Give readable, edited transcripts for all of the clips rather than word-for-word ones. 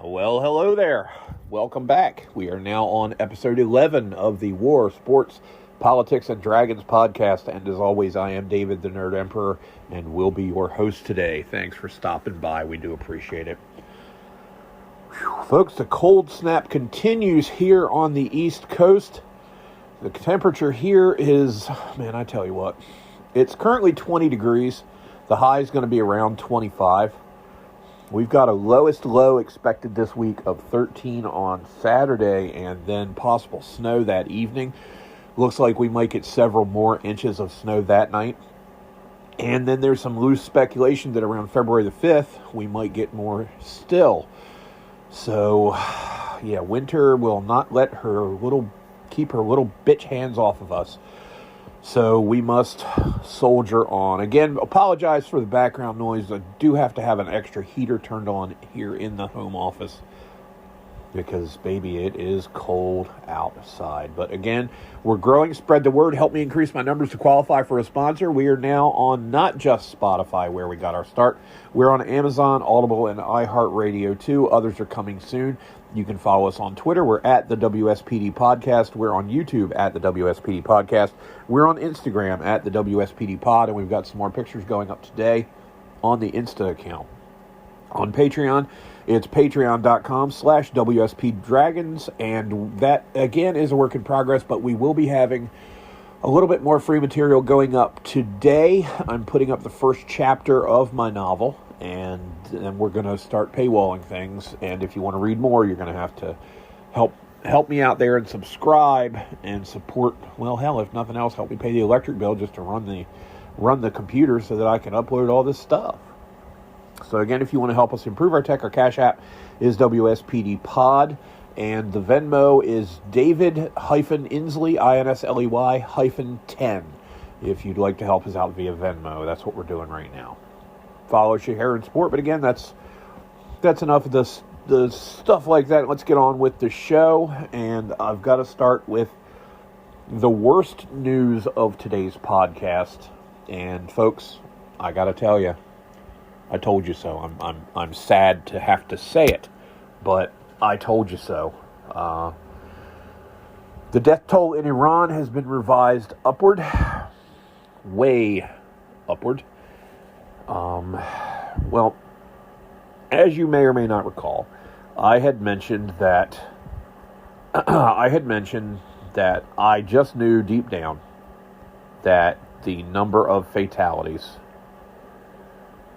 Well, hello there. Welcome back. We are now on episode 11 of the War, Sports, Politics, and Dragons podcast. And as always, I am David, the Nerd Emperor, and will be your host today. Thanks for stopping by. We do appreciate it. Whew, folks, the cold snap continues here on the East Coast. The temperature here is, man, I tell you what, it's currently 20 degrees. The high is going to be around 25. We've got a lowest low expected this week of 13 on Saturday and then possible snow that evening. Looks like we might get several more inches of snow that night. And then there's some loose speculation that around February the 5th, we might get more still. So, yeah, winter will not let keep her little bitch hands off of us. So we must soldier on. Again, apologize for the background noise. I do have to have an extra heater turned on here in the home office because, baby, it is cold outside. But again, we're growing. Spread the word. Help me increase my numbers to qualify for a sponsor. We are now on not just Spotify, where we got our start. We're on Amazon, Audible, and iHeartRadio, too. Others are coming soon. You can follow us on Twitter. We're at the WSPD Podcast. We're on YouTube at the WSPD Podcast. We're on Instagram at the WSPD Pod, and we've got some more pictures going up today on the Insta account. On Patreon, it's patreon.com/WSPDragons, and that, again, is a work in progress, but we will be having a little bit more free material going up today. I'm putting up the first chapter of my novel, and then we're going to start paywalling things. And if you want to read more, you're going to have to help me out there and subscribe and support. Well, hell, if nothing else, help me pay the electric bill just to run the computer so that I can upload all this stuff. So again, if you want to help us improve our tech, our Cash App is WSPD Pod. And the Venmo is David-Insley, INSLEY-10. If you'd like to help us out via Venmo, that's what we're doing right now. Follow, share, and support. But again, that's enough of the stuff like that. Let's get on with the show. And I've got to start with the worst news of today's podcast. And folks, I got to tell you, I told you so. I'm sad to have to say it, but I told you so. The death toll in Iran has been revised upward, way upward. Well, as you may or may not recall, I had mentioned that I just knew deep down that the number of fatalities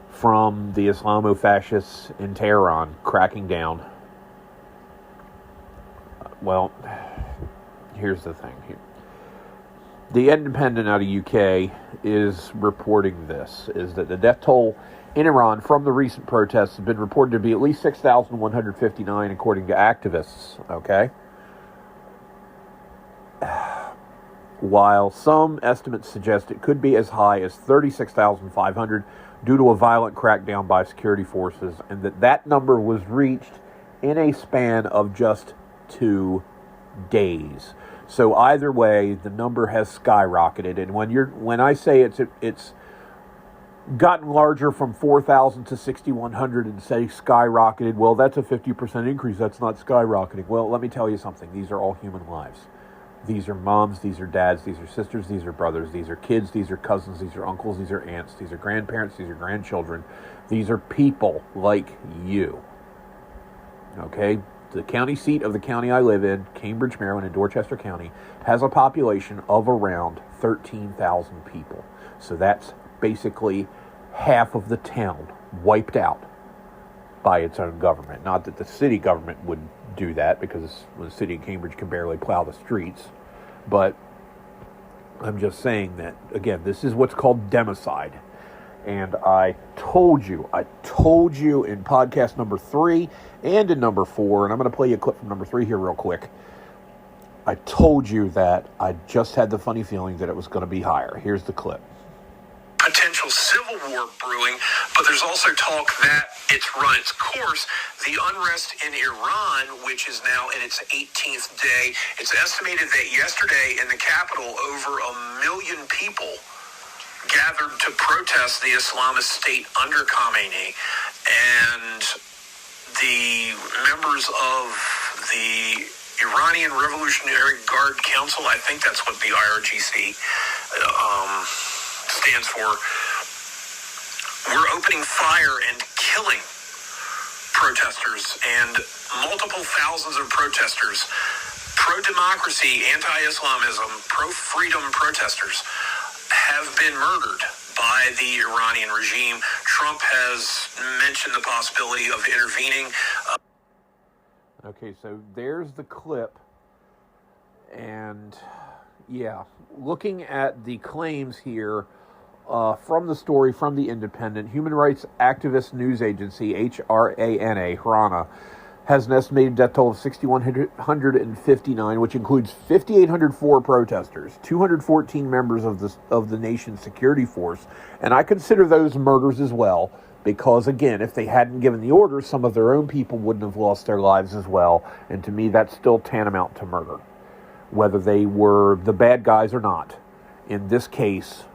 from the Islamo-fascists in Tehran cracking down. Well, here's the thing here. The Independent out of UK is reporting this, is that the death toll in Iran from the recent protests has been reported to be at least 6,159 according to activists, okay? While some estimates suggest it could be as high as 36,500 due to a violent crackdown by security forces, and that number was reached in a span of just 2 days. So either way, the number has skyrocketed. And when I say it's gotten larger from 4,000 to 6,100 and say skyrocketed, well, that's a 50% increase. That's not skyrocketing. Well, let me tell you something. These are all human lives. These are moms, these are dads, these are sisters, these are brothers, these are kids, these are cousins, these are uncles, these are aunts, these are grandparents, these are grandchildren. These are people like you. Okay? The county seat of the county I live in, Cambridge, Maryland, in Dorchester County, has a population of around 13,000 people. So that's basically half of the town wiped out by its own government. Not that the city government would do that, because the city of Cambridge can barely plow the streets. But I'm just saying that, again, this is what's called democide. And I told you in podcast number 3 and in number 4, and I'm going to play you a clip from number 3 here real quick. I told you that I just had the funny feeling that it was going to be higher. Here's the clip. Potential civil war brewing, but there's also talk that it's run its course. The unrest in Iran, which is now in its 18th day, it's estimated that yesterday in the capital, over 1 million people gathered to protest the Islamist state under Khamenei. And the members of the Iranian Revolutionary Guard Council, I think that's what the IRGC stands for, were opening fire and killing protesters, and multiple thousands of protesters, pro-democracy, anti-Islamism, pro-freedom protesters, have been murdered by the Iranian regime. Trump has mentioned the possibility of intervening. Okay, so there's the clip. And, yeah, looking at the claims here from the story from The Independent, human rights activist news agency, HRANA, has an estimated death toll of 6,159, which includes 5,804 protesters, 214 members of the nation's security force, and I consider those murders as well, because, again, if they hadn't given the order, some of their own people wouldn't have lost their lives as well, and to me, that's still tantamount to murder, whether they were the bad guys or not. In this case,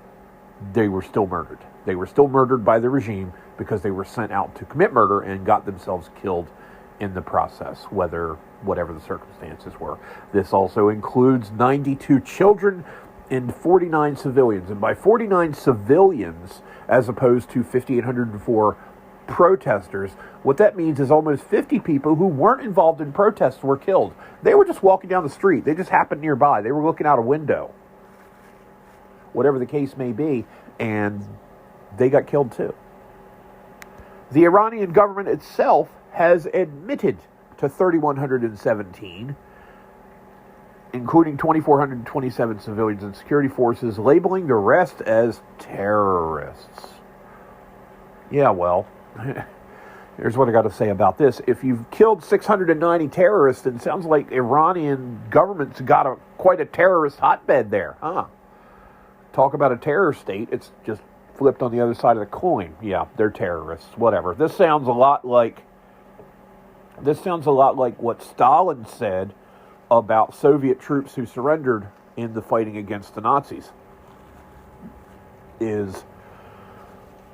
they were still murdered. They were still murdered by the regime because they were sent out to commit murder and got themselves killed in the process, whatever the circumstances were. This also includes 92 children and 49 civilians. And by 49 civilians, as opposed to 5,804 protesters, what that means is almost 50 people who weren't involved in protests were killed. They were just walking down the street. They just happened nearby. They were looking out a window. Whatever the case may be, and they got killed too. The Iranian government itself has admitted to 3,117, including 2,427 civilians and security forces, labeling the rest as terrorists. Yeah, well, here's what I got to say about this. If you've killed 690 terrorists, it sounds like Iranian government's got quite a terrorist hotbed there, huh? Talk about a terror state, it's just flipped on the other side of the coin. Yeah, they're terrorists, whatever. This sounds a lot like what Stalin said about Soviet troops who surrendered in the fighting against the Nazis.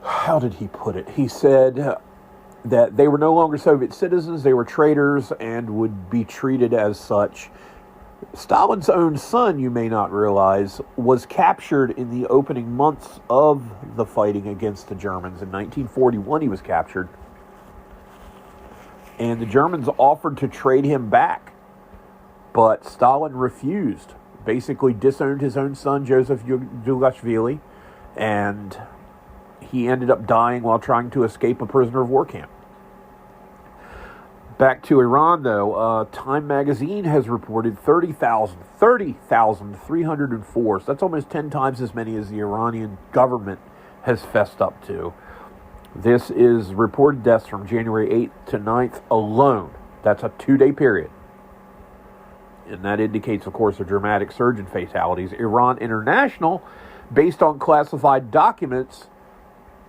How did he put it? He said that they were no longer Soviet citizens, they were traitors and would be treated as such. Stalin's own son, you may not realize, was captured in the opening months of the fighting against the Germans. In 1941, he was captured. And the Germans offered to trade him back. But Stalin refused. Basically disowned his own son, Joseph Dugashvili. And he ended up dying while trying to escape a prisoner of war camp. Back to Iran, though, Time magazine has reported 30,304. So that's almost 10 times as many as the Iranian government has fessed up to. This is reported deaths from January 8th to 9th alone. That's a 2-day period. And that indicates, of course, a dramatic surge in fatalities. Iran International, based on classified documents,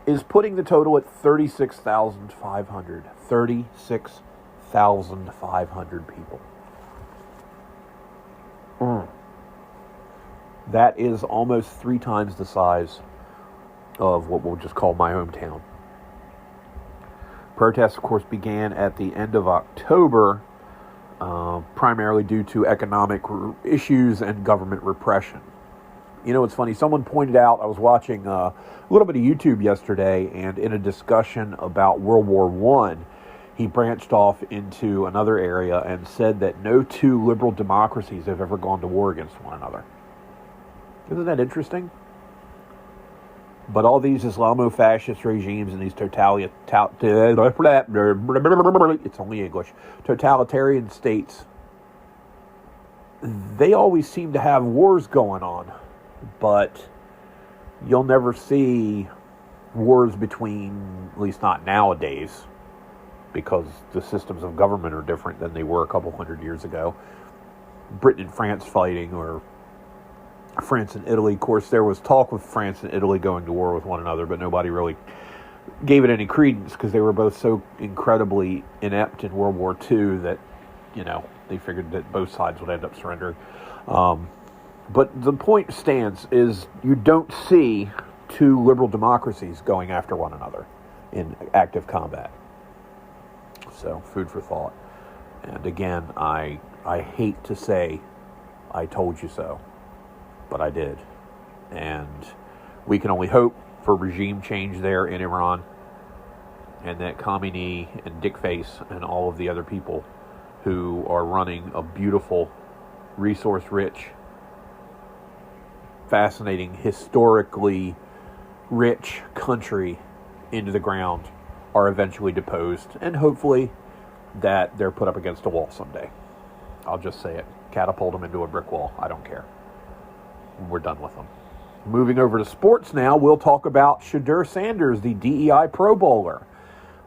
is putting the total at 36,500. 36,500 people. That is almost 3 times the size of what we'll just call my hometown. Protests, of course, began at the end of October, primarily due to economic issues and government repression. You know, it's funny, someone pointed out, I was watching a little bit of YouTube yesterday, and in a discussion about World War I, he branched off into another area and said that no 2 liberal democracies have ever gone to war against one another. Isn't that interesting? But all these Islamo-fascist regimes and these totalitarian states, they always seem to have wars going on, but you'll never see wars between, at least not nowadays, because the systems of government are different than they were a couple hundred years ago. Britain and France fighting, or France and Italy. Of course, there was talk of France and Italy going to war with one another, but nobody really gave it any credence because they were both so incredibly inept in World War II that, you know, they figured that both sides would end up surrendering. But the point stands is you don't see 2 liberal democracies going after one another in active combat. So, food for thought. And again, I hate to say I told you so, but I did. And we can only hope for regime change there in Iran, and that Khamenei and Dickface and all of the other people who are running a beautiful, resource-rich, fascinating, historically rich country into the ground are eventually deposed, and hopefully that they're put up against a wall someday. I'll just say it. Catapult them into a brick wall. I don't care. We're done with them. Moving over to sports now, we'll talk about Shedeur Sanders, the DEI Pro Bowler.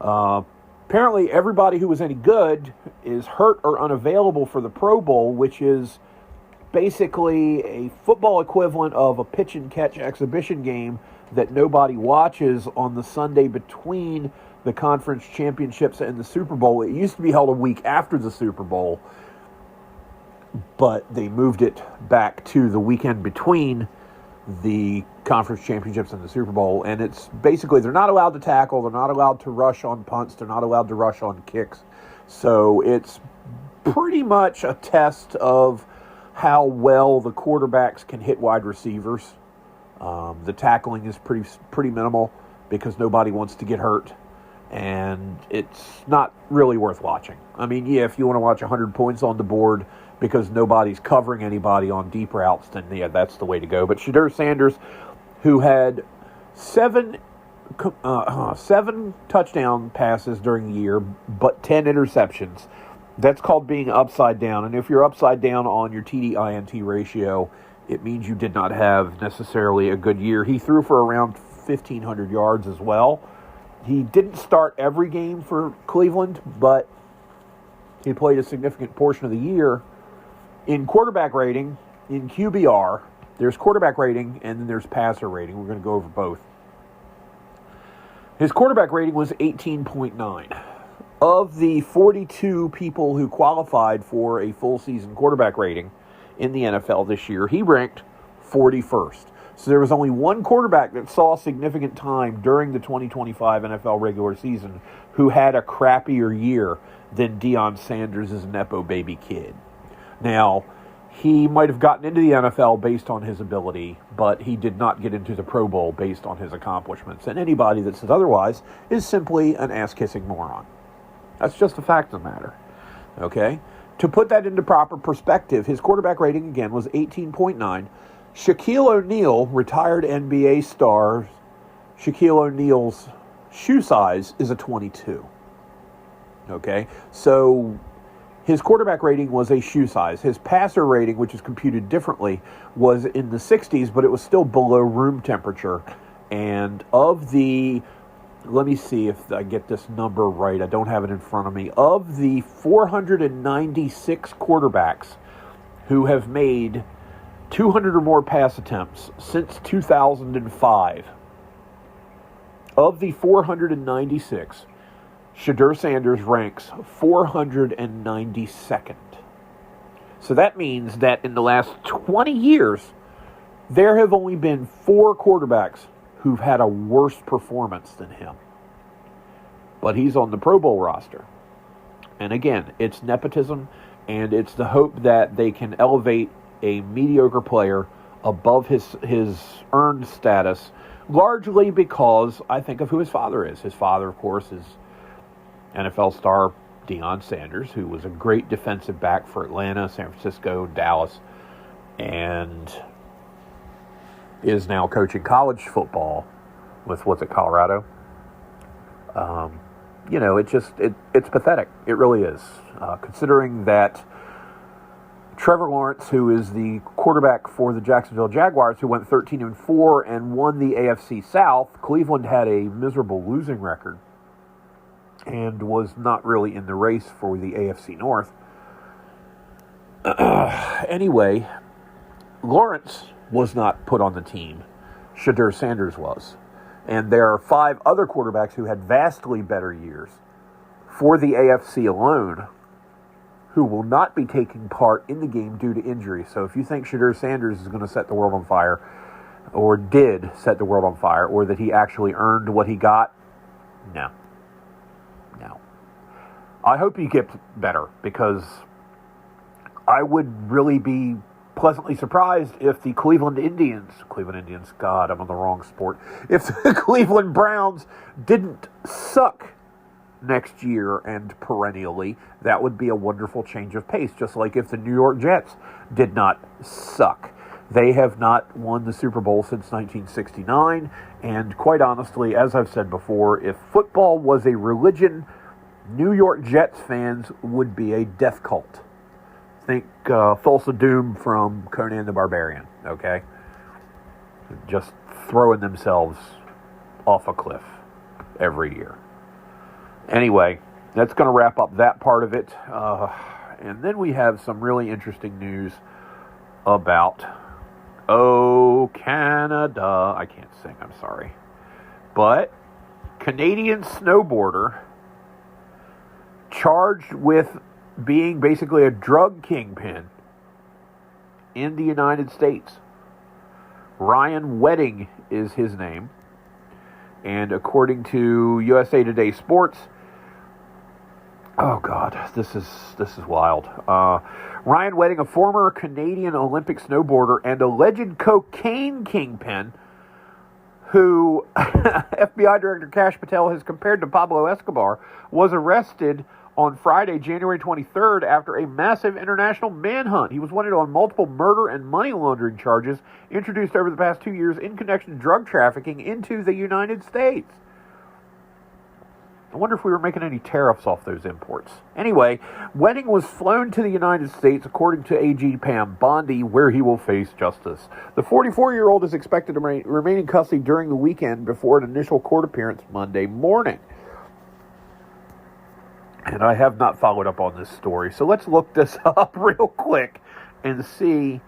Apparently everybody who was any good is hurt or unavailable for the Pro Bowl, which is basically a football equivalent of a pitch and catch exhibition game that nobody watches on the Sunday between the conference championships and the Super Bowl. It used to be held a week after the Super Bowl, but they moved it back to the weekend between the conference championships and the Super Bowl. And it's basically, they're not allowed to tackle, they're not allowed to rush on punts, they're not allowed to rush on kicks. So it's pretty much a test of how well the quarterbacks can hit wide receivers. The tackling is pretty minimal because nobody wants to get hurt, and it's not really worth watching. I mean, yeah, if you want to watch 100 points on the board because nobody's covering anybody on deep routes, then yeah, that's the way to go. But Shedeur Sanders, who had seven touchdown passes during the year, but 10 interceptions, that's called being upside down. And if you're upside down on your TD-INT ratio, it means you did not have necessarily a good year. He threw for around 1,500 yards as well. He didn't start every game for Cleveland, but he played a significant portion of the year. In quarterback rating, in QBR, there's quarterback rating and then there's passer rating. We're going to go over both. His quarterback rating was 18.9. Of the 42 people who qualified for a full season quarterback rating in the NFL this year, he ranked 41st. So there was only one quarterback that saw significant time during the 2025 NFL regular season who had a crappier year than Deion Sanders' Nepo baby kid. Now, he might have gotten into the NFL based on his ability, but he did not get into the Pro Bowl based on his accomplishments. And anybody that says otherwise is simply an ass-kissing moron. That's just a fact of the matter. Okay? To put that into proper perspective, his quarterback rating, again, was 18.9. Shaquille O'Neal, retired NBA star, Shaquille O'Neal's shoe size is a 22. Okay? So his quarterback rating was a shoe size. His passer rating, which is computed differently, was in the 60s, but it was still below room temperature. And of the, let me see if I get this number right. I don't have it in front of me. Of the 496 quarterbacks who have made 200 or more pass attempts since 2005, of the 496, Shedeur Sanders ranks 492nd. So that means that in the last 20 years, there have only been 4 quarterbacks who've had a worse performance than him. But he's on the Pro Bowl roster. And again, it's nepotism, and it's the hope that they can elevate a mediocre player above his earned status, largely because I think of who his father is. His father, of course, is NFL star Deion Sanders, who was a great defensive back for Atlanta, San Francisco, Dallas, and is now coaching college football with, Colorado? It's pathetic. It really is. Considering that Trevor Lawrence, who is the quarterback for the Jacksonville Jaguars, who went 13-4 and won the AFC South, Cleveland had a miserable losing record and was not really in the race for the AFC North. Anyway, Lawrence was not put on the team. Shedeur Sanders was. And there are 5 other quarterbacks who had vastly better years for the AFC alone who will not be taking part in the game due to injury. So if you think Shedeur Sanders is going to set the world on fire, or did set the world on fire, or that he actually earned what he got, no. I hope he gets better, because I would really be pleasantly surprised if the Cleveland Indians, God, I'm on the wrong sport, if the Cleveland Browns didn't suck next year and perennially. That would be a wonderful change of pace, just like if the New York Jets did not suck. They have not won the Super Bowl since 1969, and quite honestly, as I've said before, if football was a religion, New York Jets fans would be a death cult. Think Thulsa Doom from Conan the Barbarian, okay? Just throwing themselves off a cliff every year. Anyway, that's going to wrap up that part of it. And then we have some really interesting news about, Canada. I can't sing, I'm sorry. But Canadian snowboarder charged with being basically a drug kingpin in the United States. Ryan Wedding is his name. And according to USA Today Sports, oh God, this is wild. Ryan Wedding, a former Canadian Olympic snowboarder and alleged cocaine kingpin, who FBI Director Kash Patel has compared to Pablo Escobar, was arrested on Friday, January 23rd, after a massive international manhunt. He was wanted on multiple murder and money laundering charges introduced over the past 2 years in connection to drug trafficking into the United States. I wonder if we were making any tariffs off those imports. Anyway, Wedding was flown to the United States, according to AG Pam Bondi, where he will face justice. The 44-year-old is expected to remain in custody during the weekend before an initial court appearance Monday morning. And I have not followed up on this story, so let's look this up real quick and see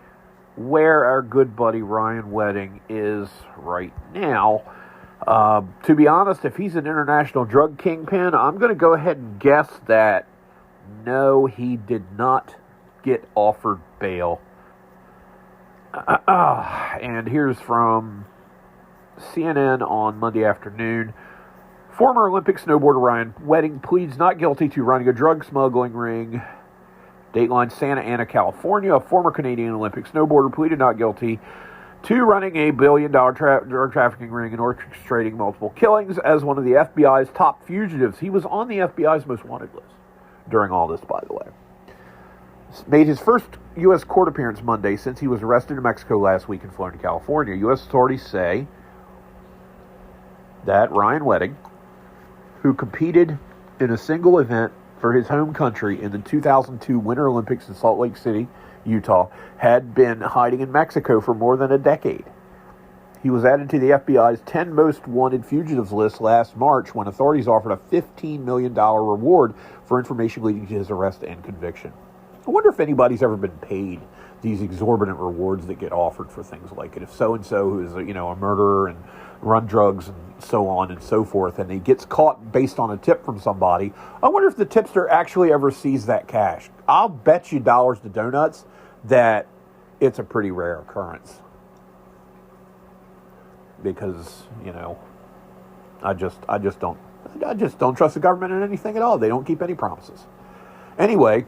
where our good buddy Ryan Wedding is right now. To be honest, if he's an international drug kingpin, I'm going to go ahead and guess that no, he did not get offered bail. And here's from CNN on Monday afternoon. Former Olympic snowboarder Ryan Wedding pleads not guilty to running a drug smuggling ring. Dateline, Santa Ana, California. A former Canadian Olympic snowboarder pleaded not guilty to running a billion-dollar drug trafficking ring and orchestrating multiple killings as one of the FBI's top fugitives. He was on the FBI's most wanted list during all this, by the way. Made his first U.S. court appearance Monday since he was arrested in Mexico last week and flown to California. U.S. authorities say that Ryan Wedding, who competed in a single event for his home country in the 2002 Winter Olympics in Salt Lake City, Utah, had been hiding in Mexico for more than a decade. He was added to the FBI's 10 most wanted fugitives list last March when authorities offered a $15 million reward for information leading to his arrest and conviction. I wonder if anybody's ever been paid these exorbitant rewards that get offered for things like it. If so-and-so who is, a murderer and run drugs and so on and so forth, and he gets caught based on a tip from somebody, I wonder if the tipster actually ever sees that cash. I'll bet you dollars to donuts that it's a pretty rare occurrence. Because, I just don't trust the government in anything at all. They don't keep any promises. Anyway,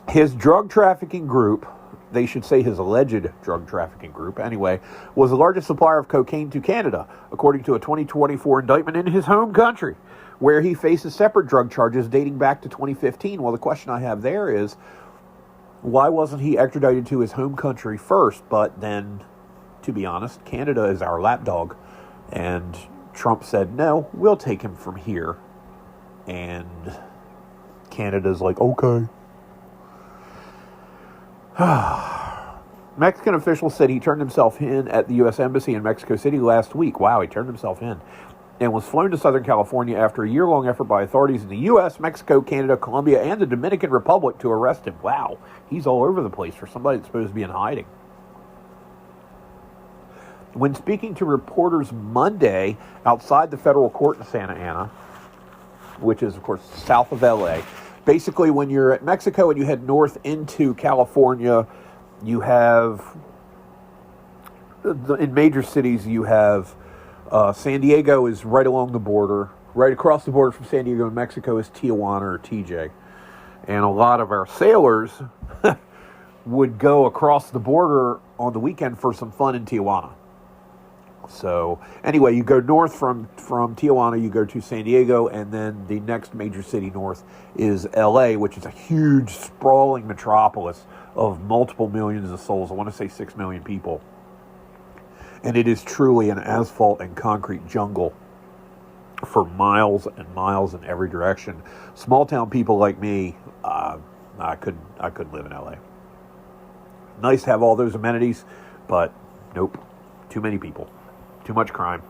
his drug trafficking group, they should say his alleged drug trafficking group, anyway, was the largest supplier of cocaine to Canada, according to a 2024 indictment in his home country, where he faces separate drug charges dating back to 2015. Well, the question I have there is, why wasn't he extradited to his home country first? But then, to be honest, Canada is our lapdog, and Trump said, no, we'll take him from here. And Canada's like, okay. Mexican officials said he turned himself in at the U.S. Embassy in Mexico City last week. Wow, he turned himself in. And was flown to Southern California after a year-long effort by authorities in the U.S., Mexico, Canada, Colombia, and the Dominican Republic to arrest him. Wow, he's all over the place for somebody that's supposed to be in hiding. When speaking to reporters Monday outside the federal court in Santa Ana, which is, of course, south of L.A., basically when you're at Mexico and you head north into California, you have, in major cities, you have San Diego is right along the border. Right across the border from San Diego and Mexico is Tijuana or TJ. And a lot of our sailors would go across the border on the weekend for some fun in Tijuana. So anyway, you go north from Tijuana, you go to San Diego, and then the next major city north is LA, which is a huge, sprawling metropolis of multiple millions of souls. I want to say 6 million people. And it is truly an asphalt and concrete jungle for miles and miles in every direction. Small town people like me, I couldn't live in LA. Nice to have all those amenities, but nope, too many people, too much crime.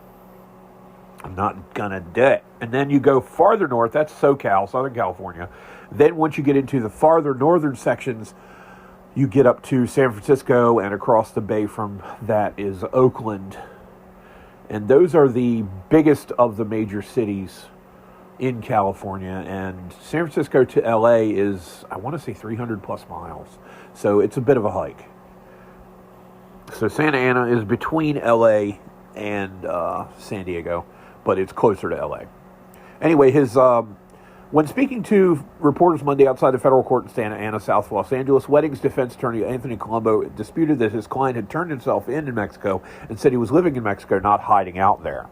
I'm not gonna do it. And then you go farther north, that's SoCal, Southern California. Then once you get into the farther northern sections, you get up to San Francisco, and across the bay from that is Oakland. And those are the biggest of the major cities in California. And San Francisco to LA is, I want to say, 300 plus miles. So it's a bit of a hike. So Santa Ana is between LA and San Diego, but it's closer to LA. Anyway, when speaking to reporters Monday outside the federal court in Santa Ana, South Los Angeles, Wedding's defense attorney Anthony Colombo disputed that his client had turned himself in Mexico and said he was living in Mexico, not hiding out there.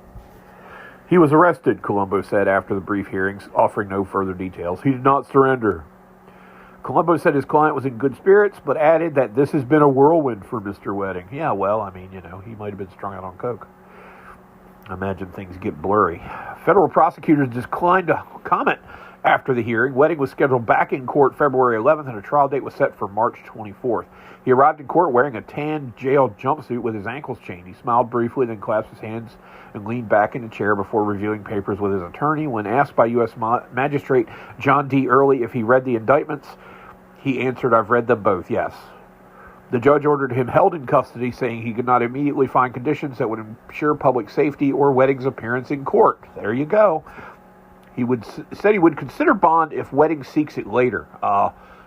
He was arrested, Colombo said after the brief hearings, offering no further details. He did not surrender. Colombo said his client was in good spirits, but added that this has been a whirlwind for Mr. Wedding. Yeah, well, I mean, he might have been strung out on coke. I imagine things get blurry. Federal prosecutors declined to comment after the hearing. Wedding was scheduled back in court February 11th, and a trial date was set for March 24th. He arrived in court wearing a tan jail jumpsuit with his ankles chained. He smiled briefly, then clasped his hands and leaned back in the chair before reviewing papers with his attorney. When asked by U.S. Magistrate John D. Early if he read the indictments, he answered, "I've read them both, yes." The judge ordered him held in custody, saying he could not immediately find conditions that would ensure public safety or Wedding's appearance in court. There you go. He said he would consider bond if Wedding seeks it later.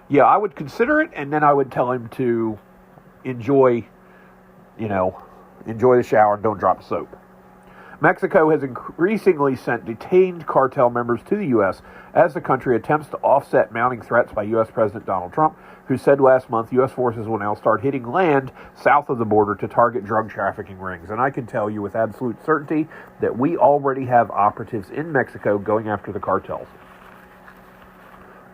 Yeah, I would consider it, and then I would tell him to enjoy the shower and don't drop soap. Mexico has increasingly sent detained cartel members to the U.S. as the country attempts to offset mounting threats by U.S. President Donald Trump, who said last month U.S. forces will now start hitting land south of the border to target drug trafficking rings. And I can tell you with absolute certainty that we already have operatives in Mexico going after the cartels.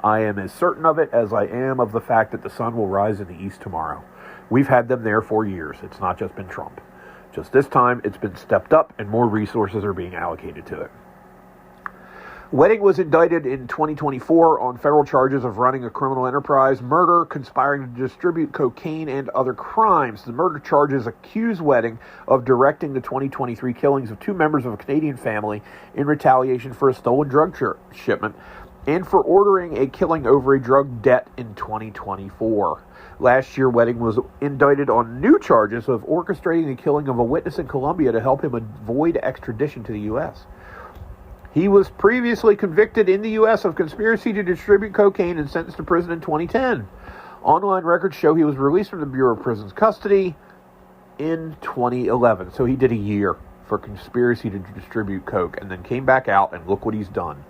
I am as certain of it as I am of the fact that the sun will rise in the east tomorrow. We've had them there for years. It's not just been Trump. Just this time, it's been stepped up and more resources are being allocated to it. Wedding was indicted in 2024 on federal charges of running a criminal enterprise, murder, conspiring to distribute cocaine, and other crimes. The murder charges accuse Wedding of directing the 2023 killings of two members of a Canadian family in retaliation for a stolen drug shipment and for ordering a killing over a drug debt in 2024. Last year, Wedding was indicted on new charges of orchestrating the killing of a witness in Colombia to help him avoid extradition to the U.S. He was previously convicted in the U.S. of conspiracy to distribute cocaine and sentenced to prison in 2010. Online records show he was released from the Bureau of Prisons custody in 2011. So he did a year for conspiracy to distribute coke and then came back out, and look what he's done.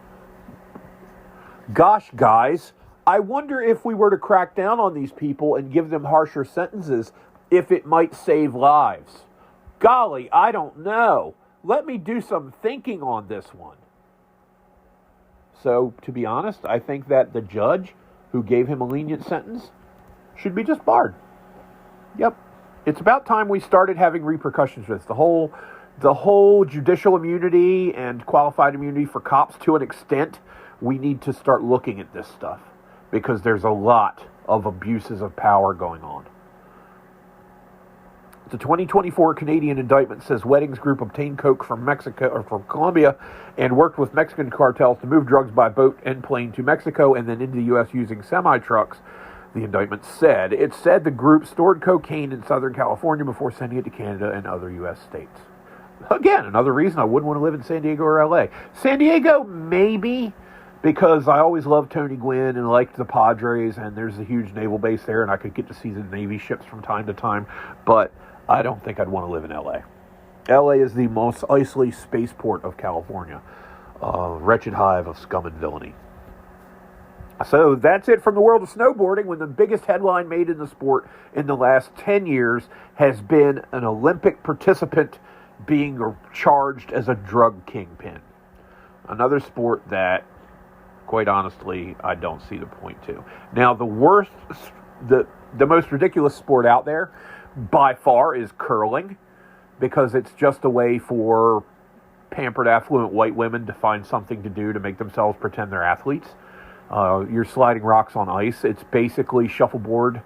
Gosh, guys, I wonder if we were to crack down on these people and give them harsher sentences, if it might save lives. Golly, I don't know. Let me do some thinking on this one. So, to be honest, I think that the judge who gave him a lenient sentence should be just barred. Yep. It's about time we started having repercussions with the whole judicial immunity and qualified immunity for cops to an extent. We need to start looking at this stuff because there's a lot of abuses of power going on. The 2024 Canadian indictment says Wedding's group obtained coke from Mexico or from Colombia and worked with Mexican cartels to move drugs by boat and plane to Mexico and then into the U.S. using semi-trucks, the indictment said. It said the group stored cocaine in Southern California before sending it to Canada and other U.S. states. Again, another reason I wouldn't want to live in San Diego or L.A. San Diego, maybe, because I always loved Tony Gwynn and liked the Padres, and there's a huge naval base there, and I could get to see the Navy ships from time to time, but I don't think I'd want to live in L.A. L.A. is the most isolated spaceport of California. wretched hive of scum and villainy. So that's it from the world of snowboarding, when the biggest headline made in the sport in the last 10 years has been an Olympic participant being charged as a drug kingpin. Another sport that, quite honestly, I don't see the point to. Now, the most ridiculous sport out there, by far, is curling, because it's just a way for pampered, affluent white women to find something to do to make themselves pretend they're athletes. You're sliding rocks on ice. It's basically shuffleboard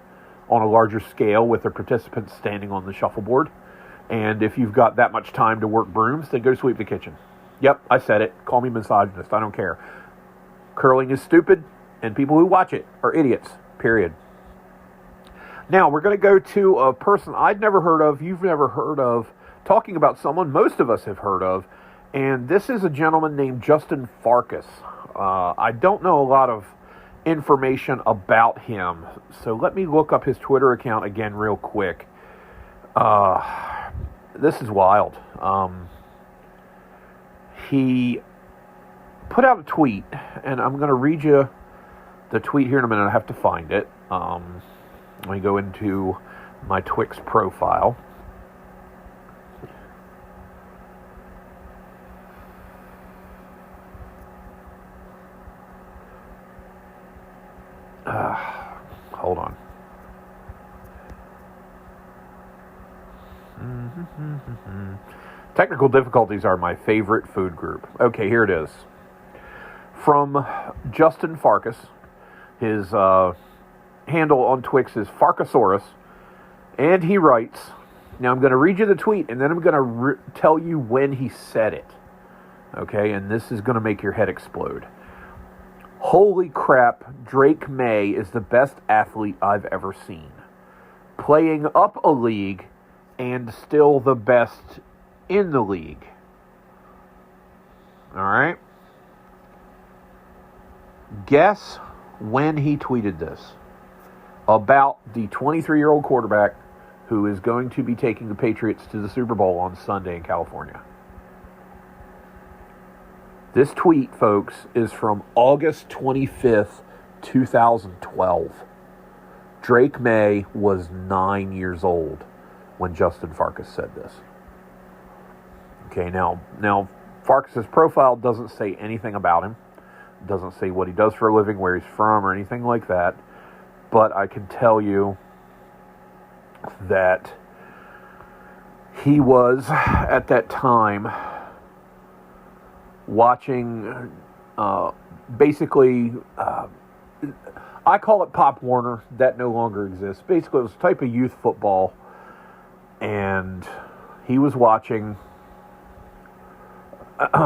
on a larger scale with the participants standing on the shuffleboard. And if you've got that much time to work brooms, then go sweep the kitchen. Yep, I said it. Call me misogynist. I don't care. Curling is stupid, and people who watch it are idiots, period. Now, we're going to go to a person I'd never heard of, you've never heard of, talking about someone most of us have heard of, and this is a gentleman named Justin Farkas. I don't know a lot of information about him, so let me look up his Twitter account again real quick. This is wild. He put out a tweet, and I'm going to read you the tweet here in a minute. I have to find it. Let me go into my Twix profile. Hold on. Technical difficulties are my favorite food group. Okay, here it is. From Justin Farkas. His handle on Twix is Farkasaurus. And he writes, now I'm going to read you the tweet, and then I'm going to tell you when he said it. Okay, and this is going to make your head explode. Holy crap, Drake May is the best athlete I've ever seen. Playing up a league and still the best in the league. All right? Guess when he tweeted this about the 23-year-old quarterback who is going to be taking the Patriots to the Super Bowl on Sunday in California. This tweet, folks, is from August 25th, 2012. Drake May was 9 years old when Justin Farkas said this. Okay, now Farkas' profile doesn't say anything about him. Doesn't say what he does for a living, where he's from, or anything like that. But I can tell you that he was, at that time, watching, basically, I call it Pop Warner. That no longer exists. Basically, it was a type of youth football, and he was watching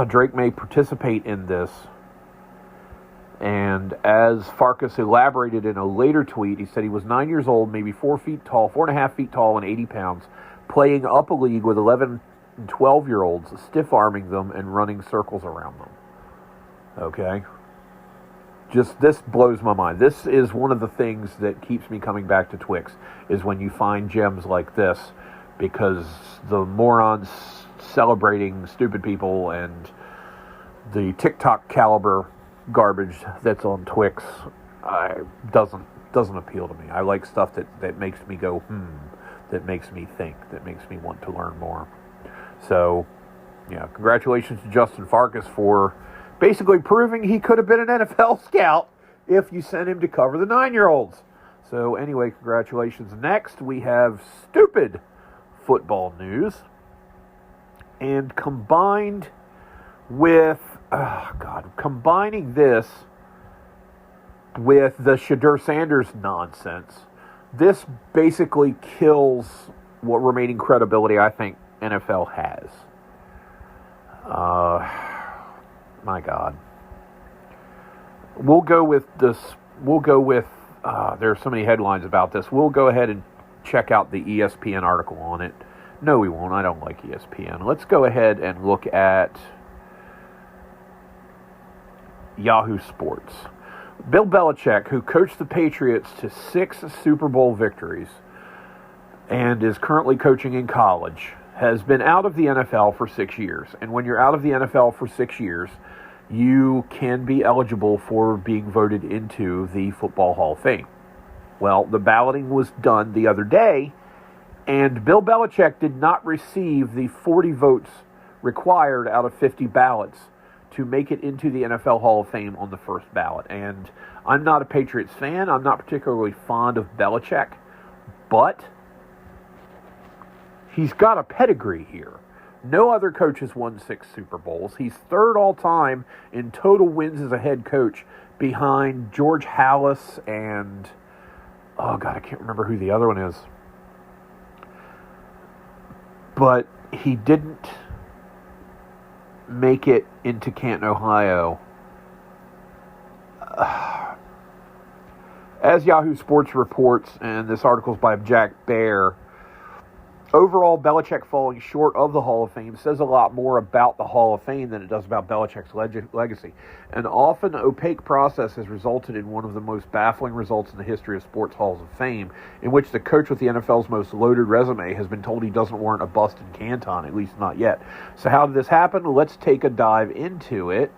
Drake May participate in this. And as Farkas elaborated in a later tweet, he said he was 9 years old, maybe 4 feet tall, 4.5 feet tall, and 80 pounds, playing up a league with 11 and 12-year-olds, stiff-arming them and running circles around them. Okay? Just, this blows my mind. This is one of the things that keeps me coming back to Twix, is when you find gems like this, because the morons celebrating stupid people and the TikTok caliber garbage that's on Twix doesn't appeal to me. I like stuff that makes me go, that makes me think, that makes me want to learn more. So, yeah, congratulations to Justin Farkas for basically proving he could have been an NFL scout if you sent him to cover the 9-year-olds. So, anyway, congratulations. Next, we have stupid football news. And combined with, combining this with the Shedeur Sanders nonsense, this basically kills what remaining credibility I think NFL has. My God. We'll go with this. There are so many headlines about this. We'll go ahead and check out the ESPN article on it. No, we won't. I don't like ESPN. Let's go ahead and look at Yahoo Sports. Bill Belichick, who coached the Patriots to 6 Super Bowl victories and is currently coaching in college, has been out of the NFL for 6 years. And when you're out of the NFL for 6 years, you can be eligible for being voted into the Football Hall of Fame. Well, the balloting was done the other day, and Bill Belichick did not receive the 40 votes required out of 50 ballots to make it into the NFL Hall of Fame on the first ballot. And I'm not a Patriots fan. I'm not particularly fond of Belichick, but he's got a pedigree here. No other coach has won 6 Super Bowls. He's third all-time in total wins as a head coach behind George Halas and, oh God, I can't remember who the other one is. But he didn't make it into Canton, Ohio. As Yahoo Sports reports, and this article is by Jack Baer, overall, Belichick falling short of the Hall of Fame says a lot more about the Hall of Fame than it does about Belichick's legacy. An often opaque process has resulted in one of the most baffling results in the history of sports halls of fame, in which the coach with the NFL's most loaded resume has been told he doesn't warrant a bust in Canton, at least not yet. So how did this happen? Let's take a dive into it.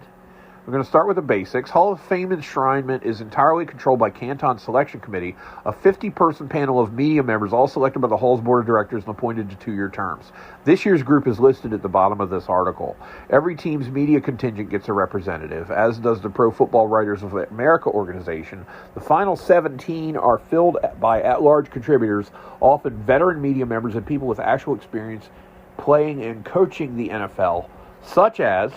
We're going to start with the basics. Hall of Fame enshrinement is entirely controlled by Canton's selection committee, a 50-person panel of media members, all selected by the Hall's board of directors and appointed to 2-year terms. This year's group is listed at the bottom of this article. Every team's media contingent gets a representative, as does the Pro Football Writers of America organization. The final 17 are filled by at-large contributors, often veteran media members and people with actual experience playing and coaching the NFL, such as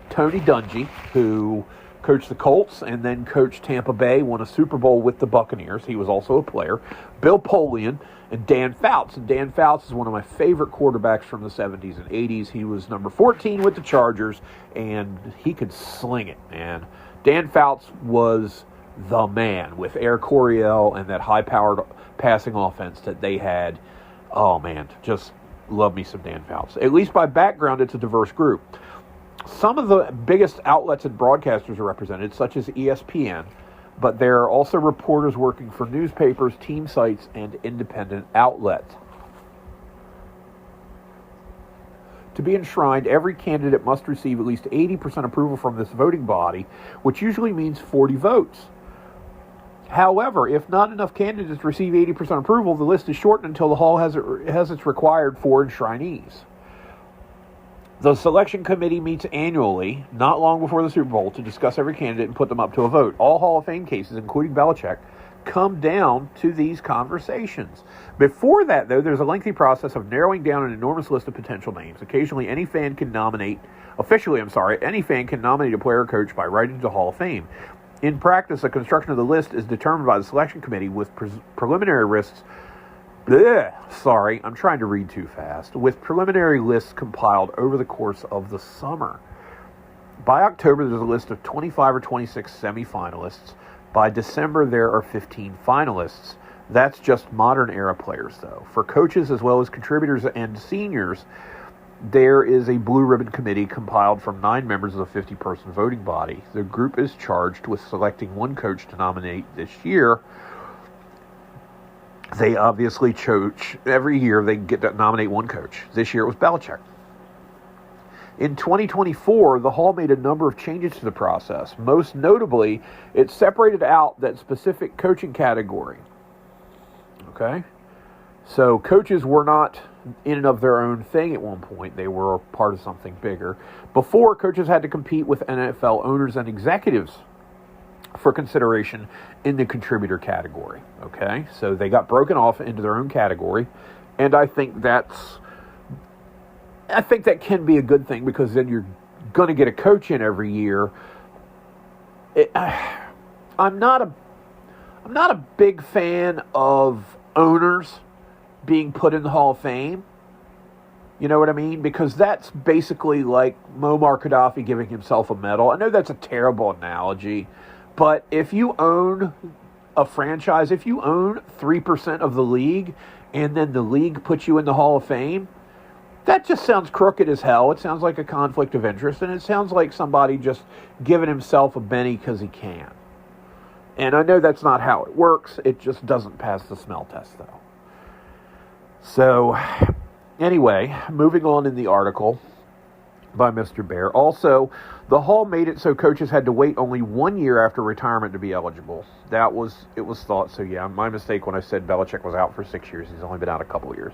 Tony Dungy, who coached the Colts and then coached Tampa Bay, won a Super Bowl with the Buccaneers. He was also a player. Bill Polian and Dan Fouts. And Dan Fouts is one of my favorite quarterbacks from the 70s and 80s. He was number 14 with the Chargers, and he could sling it, man. Dan Fouts was the man with Air Coryell and that high-powered passing offense that they had. Oh, man, just love me some Dan Fouts. At least by background, it's a diverse group. Some of the biggest outlets and broadcasters are represented, such as ESPN, but there are also reporters working for newspapers, team sites, and independent outlets. To be enshrined, every candidate must receive at least 80% approval from this voting body, which usually means 40 votes. However, if not enough candidates receive 80% approval, the list is shortened until the Hall has its required 4 enshrinees. The selection committee meets annually, not long before the Super Bowl, to discuss every candidate and put them up to a vote. All Hall of Fame cases, including Belichick, come down to these conversations. Before that, though, there's a lengthy process of narrowing down an enormous list of potential names. Occasionally, any fan can nominate a player or coach by writing to the Hall of Fame. In practice, the construction of the list is determined by the selection committee with preliminary lists. I'm trying to read too fast. With preliminary lists compiled over the course of the summer. By October, there's a list of 25 or 26 semifinalists. By December, there are 15 finalists. That's just modern era players, though. For coaches as well as contributors and seniors, there is a blue ribbon committee compiled from 9 members of the 50-person voting body. The group is charged with selecting one coach to nominate this year. They obviously every year they get to nominate one coach. This year it was Belichick. In 2024, the Hall made a number of changes to the process. Most notably, it separated out that specific coaching category. Okay? So coaches were not in and of their own thing at one point. They were a part of something bigger. Before, coaches had to compete with NFL owners and executives for consideration in the contributor category. Okay, so they got broken off into their own category, and I think that can be a good thing, because then you're going to get a coach in every year. I'm not a big fan of owners being put in the Hall of Fame. You know what I mean? Because that's basically like Muammar Gaddafi giving himself a medal. I know that's a terrible analogy, but if you own a franchise, if you own 3% of the league, and then the league puts you in the Hall of Fame, that just sounds crooked as hell. It sounds like a conflict of interest, and it sounds like somebody just giving himself a Benny because he can. And I know that's not how it works. It just doesn't pass the smell test, though. So, anyway, moving on in the article. by Mr. Bear. Also, the Hall made it so coaches had to wait only 1 year after retirement to be eligible. It was thought, so yeah, my mistake when I said Belichick was out for 6 years. He's only been out a couple years.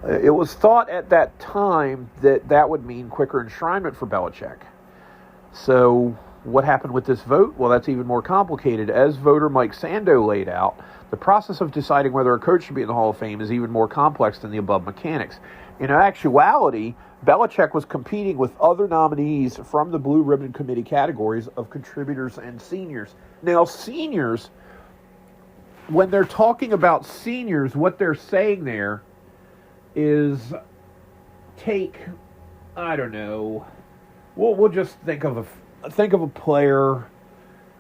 It was thought at that time that would mean quicker enshrinement for Belichick. So what happened with this vote? Well, that's even more complicated. As voter Mike Sando laid out, the process of deciding whether a coach should be in the Hall of Fame is even more complex than the above mechanics. In actuality, Belichick was competing with other nominees from the Blue Ribbon Committee categories of contributors and seniors. Now, seniors, when they're talking about seniors, what they're saying there is take, I don't know, we'll just think of a player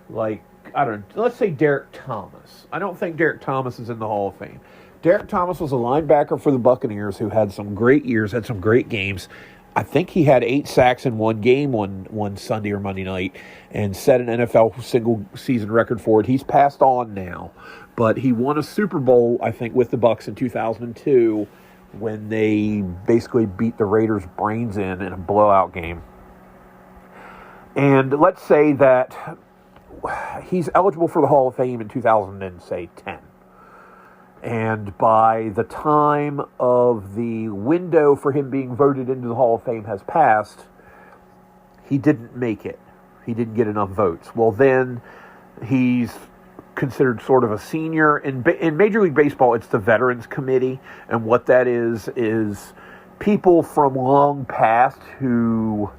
like, I don't know, let's say Derek Thomas. I don't think Derek Thomas is in the Hall of Fame. Derek Thomas was a linebacker for the Buccaneers who had some great years, had some great games. I think he had 8 sacks in one game one Sunday or Monday night and set an NFL single-season record for it. He's passed on now, but he won a Super Bowl, I think, with the Bucs in 2002 when they basically beat the Raiders' brains in a blowout game. And let's say that he's eligible for the Hall of Fame in 2010. And by the time of the window for him being voted into the Hall of Fame has passed, he didn't make it. He didn't get enough votes. Well, then he's considered sort of a senior. In Major League Baseball, it's the Veterans Committee. And what that is people from long past who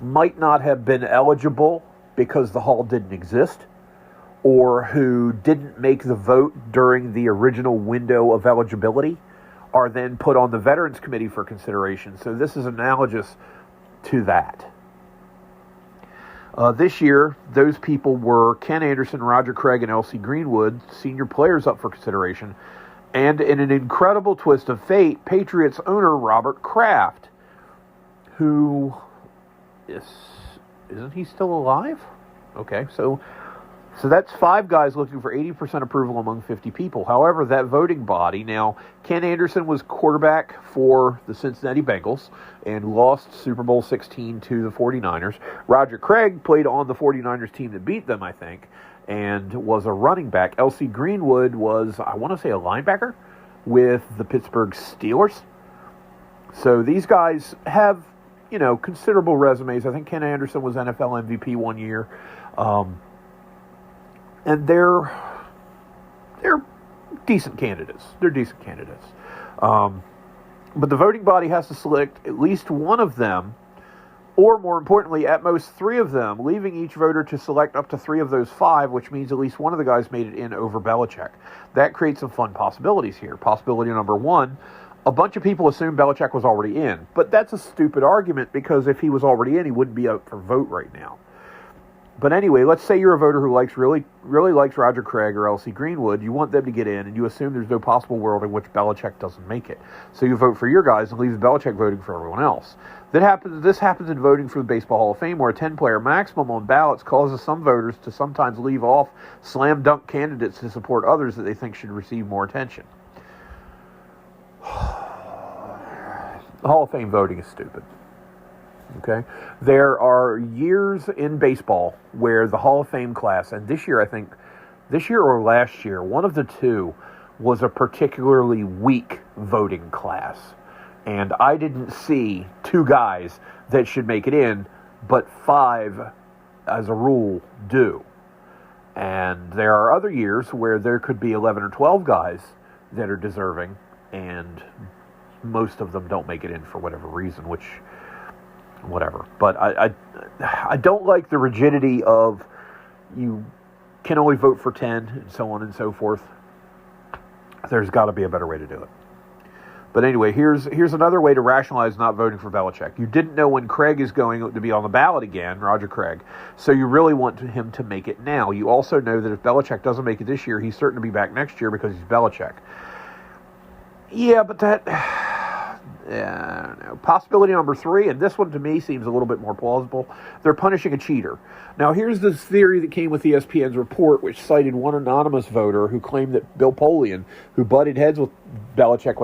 might not have been eligible because the Hall didn't exist, or who didn't make the vote during the original window of eligibility, are then put on the Veterans Committee for consideration. So this is analogous to that. This year, those people were Ken Anderson, Roger Craig, and L.C. Greenwood, senior players up for consideration. And in an incredible twist of fate, Patriots owner Robert Kraft, who isn't he still alive? Okay, so that's 5 guys looking for 80% approval among 50 people. However, that voting body, now, Ken Anderson was quarterback for the Cincinnati Bengals and lost Super Bowl 16 to the 49ers. Roger Craig played on the 49ers team that beat them, I think, and was a running back. L.C. Greenwood was, I want to say, a linebacker with the Pittsburgh Steelers. So these guys have, considerable resumes. I think Ken Anderson was NFL MVP 1 year. And they're decent candidates. But the voting body has to select at least one of them, or more importantly, at most 3 of them, leaving each voter to select up to 3 of those 5, which means at least one of the guys made it in over Belichick. That creates some fun possibilities here. Possibility number 1, a bunch of people assume Belichick was already in. But that's a stupid argument, because if he was already in, he wouldn't be up for vote right now. But anyway, let's say you're a voter who really likes Roger Craig or L.C. Greenwood. You want them to get in, and you assume there's no possible world in which Belichick doesn't make it. So you vote for your guys and leave Belichick voting for everyone else. This happens in voting for the Baseball Hall of Fame, where a 10-player maximum on ballots causes some voters to sometimes leave off slam dunk candidates to support others that they think should receive more attention. The Hall of Fame voting is stupid. Okay? There are years in baseball where the Hall of Fame class, and this year or last year, one of the two was a particularly weak voting class. And I didn't see 2 guys that should make it in, but 5, as a rule, do. And there are other years where there could be 11 or 12 guys that are deserving, and most of them don't make it in for whatever reason, which, whatever. But I don't like the rigidity of you can only vote for 10 and so on and so forth. There's got to be a better way to do it. But anyway, here's another way to rationalize not voting for Belichick. You didn't know when Craig is going to be on the ballot again, Roger Craig, so you really want him to make it now. You also know that if Belichick doesn't make it this year, he's certain to be back next year because he's Belichick. Yeah, but I don't know. Possibility number 3, and this one to me seems a little bit more plausible. They're punishing a cheater. Now, here's the theory that came with ESPN's report, which cited one anonymous voter who claimed that Bill Polian, who butted heads with Belichick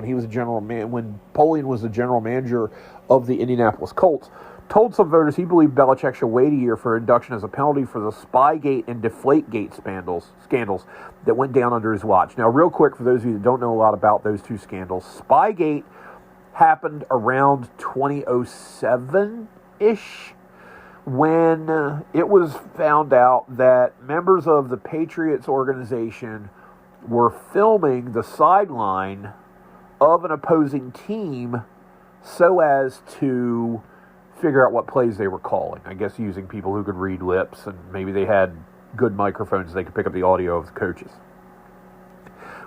when Polian was the general manager of the Indianapolis Colts, told some voters he believed Belichick should wait a year for induction as a penalty for the Spygate and Deflategate scandals that went down under his watch. Now, real quick, for those of you that don't know a lot about those two scandals, Spygate happened around 2007-ish when it was found out that members of the Patriots organization were filming the sideline of an opposing team so as to figure out what plays they were calling. I guess using people who could read lips, and maybe they had good microphones, they could pick up the audio of the coaches.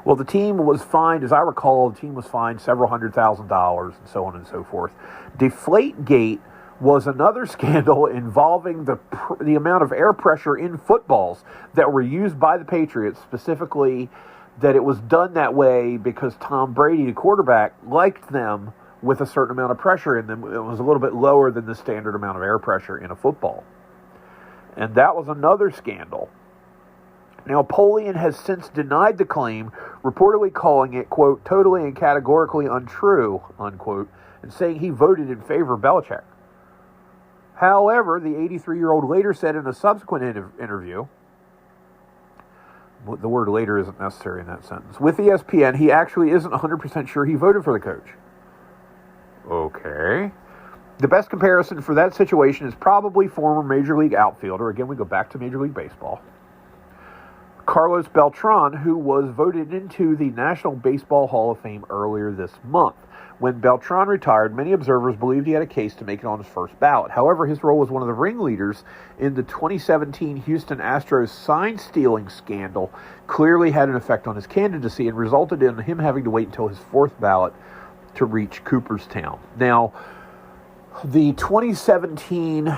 Well, the team was fined, as I recall, the team was fined several $100,000 and so on and so forth. Deflategate was another scandal involving the amount of air pressure in footballs that were used by the Patriots, specifically that it was done that way because Tom Brady, the quarterback, liked them with a certain amount of pressure in them. It was a little bit lower than the standard amount of air pressure in a football. And that was another scandal. Now, Polian has since denied the claim, reportedly calling it, quote, totally and categorically untrue, unquote, and saying he voted in favor of Belichick. However, the 83-year-old later said in a subsequent interview, the word later isn't necessary in that sentence, with ESPN, he actually isn't 100% sure he voted for the coach. Okay. The best comparison for that situation is probably former Major League outfielder, again we go back to Major League Baseball, Carlos Beltran, who was voted into the National Baseball Hall of Fame earlier this month. When Beltran retired, many observers believed he had a case to make it on his first ballot. However, his role as one of the ringleaders in the 2017 Houston Astros sign-stealing scandal clearly had an effect on his candidacy and resulted in him having to wait until his fourth ballot to reach Cooperstown. Now, the 2017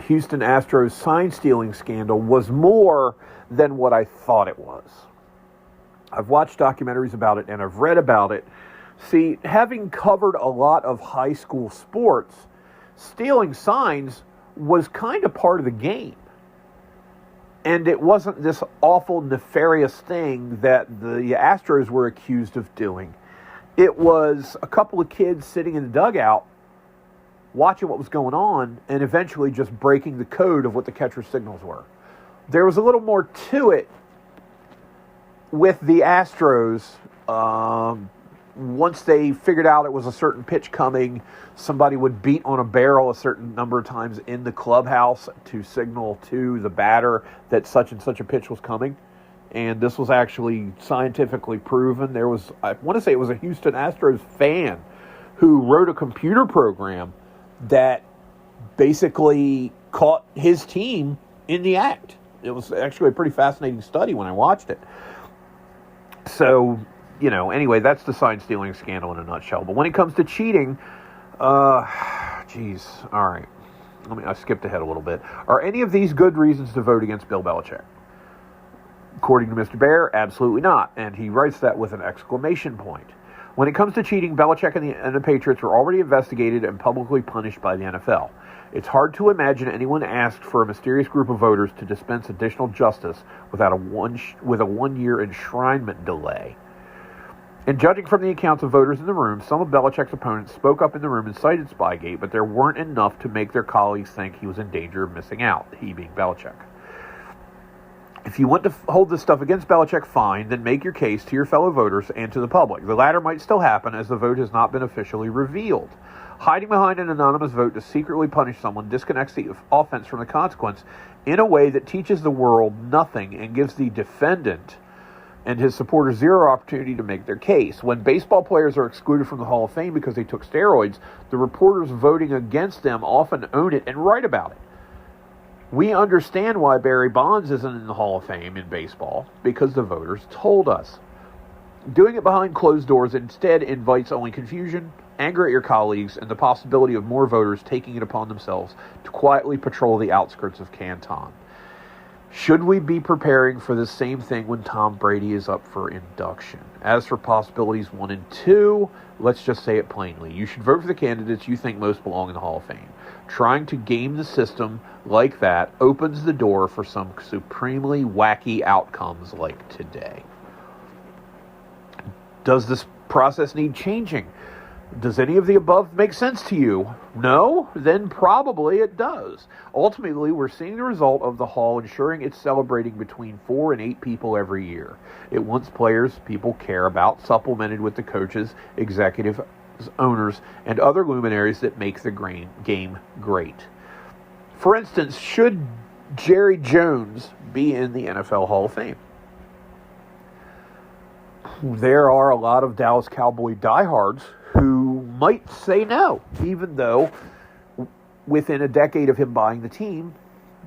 Houston Astros sign-stealing scandal was more than what I thought it was. I've watched documentaries about it and I've read about it. See, having covered a lot of high school sports, stealing signs was kind of part of the game. And it wasn't this awful, nefarious thing that the Astros were accused of doing. It was a couple of kids sitting in the dugout watching what was going on and eventually just breaking the code of what the catcher's signals were. There was a little more to it with the Astros. Once they figured out it was a certain pitch coming, somebody would beat on a barrel a certain number of times in the clubhouse to signal to the batter that such and such a pitch was coming. And this was actually scientifically proven. There was, I want to say it was a Houston Astros fan who wrote a computer program that basically caught his team in the act. It was actually a pretty fascinating study when I watched it. So, anyway, that's the sign-stealing scandal in a nutshell. But when it comes to cheating, all right. I skipped ahead a little bit. Are any of these good reasons to vote against Bill Belichick? According to Mr. Bear, absolutely not. And he writes that with an exclamation point. When it comes to cheating, Belichick and the Patriots were already investigated and publicly punished by the NFL. It's hard to imagine anyone asked for a mysterious group of voters to dispense additional justice without with a one-year enshrinement delay. And judging from the accounts of voters in the room, some of Belichick's opponents spoke up in the room and cited Spygate, but there weren't enough to make their colleagues think he was in danger of missing out, he being Belichick. If you want to hold this stuff against Belichick, fine, then make your case to your fellow voters and to the public. The latter might still happen as the vote has not been officially revealed. Hiding behind an anonymous vote to secretly punish someone disconnects the offense from the consequence in a way that teaches the world nothing and gives the defendant and his supporters zero opportunity to make their case. When baseball players are excluded from the Hall of Fame because they took steroids, the reporters voting against them often own it and write about it. We understand why Barry Bonds isn't in the Hall of Fame in baseball, because the voters told us. Doing it behind closed doors instead invites only confusion, anger at your colleagues, and the possibility of more voters taking it upon themselves to quietly patrol the outskirts of Canton. Should we be preparing for the same thing when Tom Brady is up for induction? As for possibilities 1 and 2, let's just say it plainly. You should vote for the candidates you think most belong in the Hall of Fame. Trying to game the system like that opens the door for some supremely wacky outcomes like today. Does this process need changing? Does any of the above make sense to you? No? Then probably it does. Ultimately, we're seeing the result of the Hall ensuring it's celebrating between 4 and 8 people every year. It wants players people care about, supplemented with the coaches, executives, owners, and other luminaries that make the game great. For instance, should Jerry Jones be in the NFL Hall of Fame? There are a lot of Dallas Cowboy diehards who might say no, even though within a decade of him buying the team,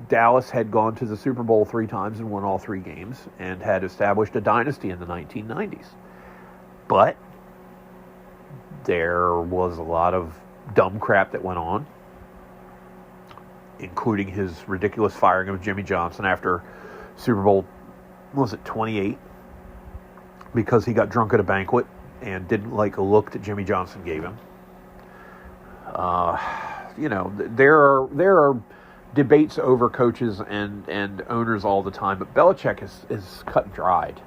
Dallas had gone to the Super Bowl 3 times and won all 3 games and had established a dynasty in the 1990s. But there was a lot of dumb crap that went on, including his ridiculous firing of Jimmy Johnson after Super Bowl, 28? Because he got drunk at a banquet and didn't like a look that Jimmy Johnson gave him. There are debates over coaches and owners all the time, but Belichick is cut and dried.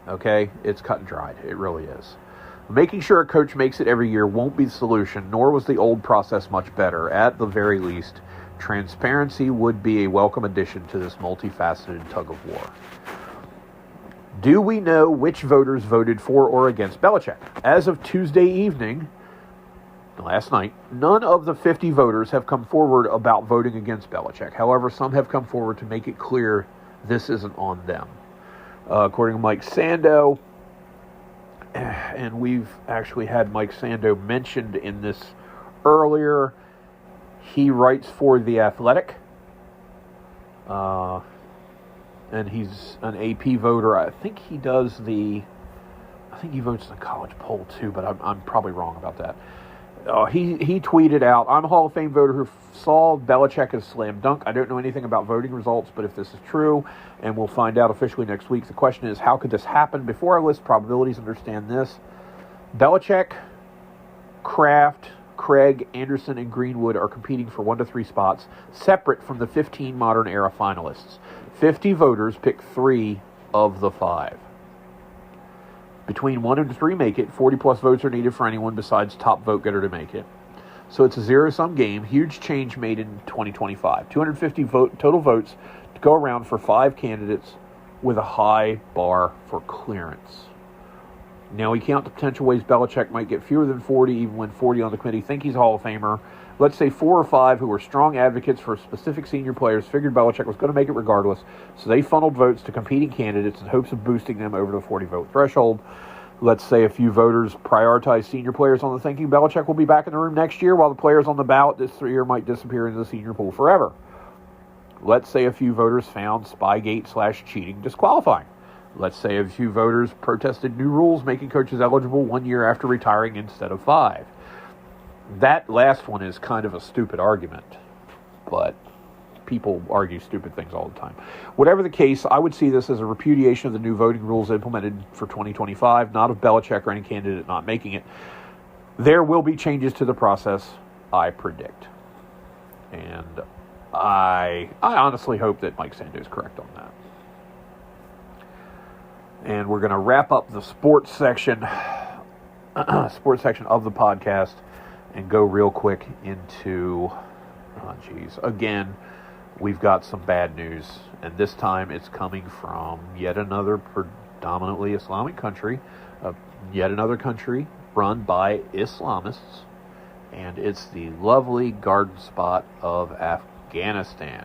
Okay? It's cut and dried. It really is. Making sure a coach makes it every year won't be the solution, nor was the old process much better. At the very least, transparency would be a welcome addition to this multifaceted tug of war. Do we know which voters voted for or against Belichick? As of Tuesday evening, last night, none of the 50 voters have come forward about voting against Belichick. However, some have come forward to make it clear this isn't on them. According to Mike Sando, and we've actually had Mike Sando mentioned in this earlier, he writes for The Athletic. And he's an AP voter. I think he votes in the college poll too, but I'm probably wrong about that. He tweeted out, "I'm a Hall of Fame voter who saw Belichick as slam dunk. I don't know anything about voting results, but if this is true, and we'll find out officially next week, the question is, how could this happen? Before I list probabilities, understand this. Belichick, Kraft, Craig, Anderson, and Greenwood are competing for 1 to 3 spots, separate from the 15 modern era finalists. 50 voters pick 3 of the 5. Between 1 and 3 make it. 40-plus votes are needed for anyone besides top vote getter to make it. So it's a zero-sum game. Huge change made in 2025. 250 total votes to go around for 5 candidates with a high bar for clearance. Now we count the potential ways Belichick might get fewer than 40, even when 40 on the committee think he's a Hall of Famer. Let's say 4 or 5 who were strong advocates for specific senior players figured Belichick was going to make it regardless, so they funneled votes to competing candidates in hopes of boosting them over the 40-vote threshold. Let's say a few voters prioritize senior players on the thinking Belichick will be back in the room next year, while the players on the ballot this year might disappear into the senior pool forever. Let's say a few voters found Spygate/cheating disqualifying. Let's say a few voters protested new rules making coaches eligible 1 year after retiring instead of 5. That last one is kind of a stupid argument, but people argue stupid things all the time. Whatever the case, I would see this as a repudiation of the new voting rules implemented for 2025, not of Belichick or any candidate not making it. There will be changes to the process, I predict. And I honestly hope that Mike Sando is correct on that. And we're going to wrap up the sports section of the podcast and go real quick into, again, we've got some bad news. And this time it's coming from yet another predominantly Islamic country, yet another country run by Islamists, and it's the lovely garden spot of Afghanistan.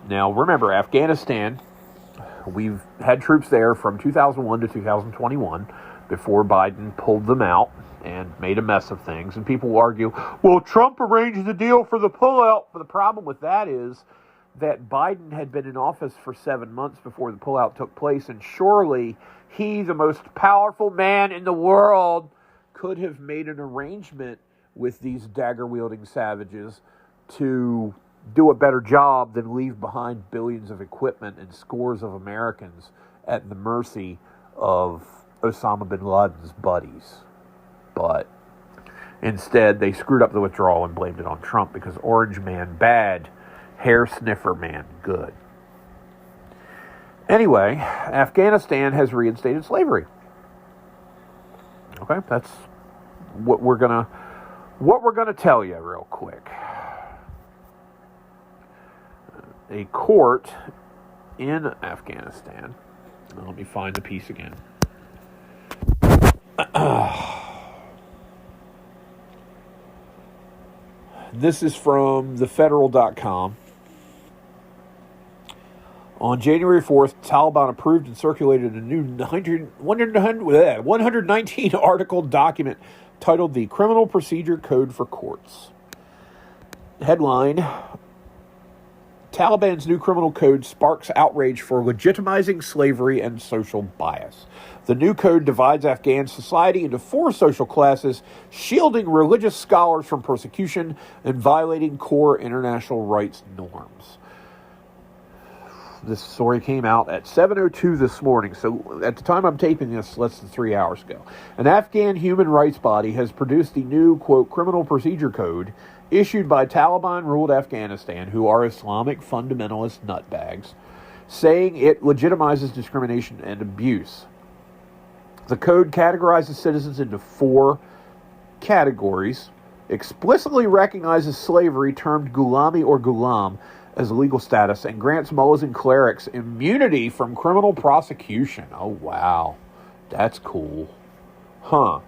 Now, remember, Afghanistan, we've had troops there from 2001 to 2021 before Biden pulled them out and made a mess of things. And people will argue, well, Trump arranged the deal for the pullout. But the problem with that is that Biden had been in office for 7 months before the pullout took place. And surely he, the most powerful man in the world, could have made an arrangement with these dagger-wielding savages to do a better job than leave behind billions of equipment and scores of Americans at the mercy of Osama bin Laden's buddies. But instead, they screwed up the withdrawal and blamed it on Trump because Orange Man bad, hair sniffer man good. Anyway, Afghanistan has reinstated slavery. Okay, that's what we're gonna tell you real quick. A court in Afghanistan. Let me find the piece again. This is from thefederal.com. On January 4th, Taliban approved and circulated a new 119-article document titled the Criminal Procedure Code for Courts. Headline: Taliban's new criminal code sparks outrage for legitimizing slavery and social bias. The new code divides Afghan society into 4 social classes, shielding religious scholars from persecution and violating core international rights norms. This story came out at 7:02 this morning, so at the time I'm taping this, less than 3 hours ago. An Afghan human rights body has produced the new, quote, criminal procedure code issued by Taliban-ruled Afghanistan, who are Islamic fundamentalist nutbags, saying it legitimizes discrimination and abuse. The code categorizes citizens into 4 categories, explicitly recognizes slavery, termed gulami or gulam, as a legal status, and grants mullahs and clerics immunity from criminal prosecution. Oh, wow. That's cool. Huh.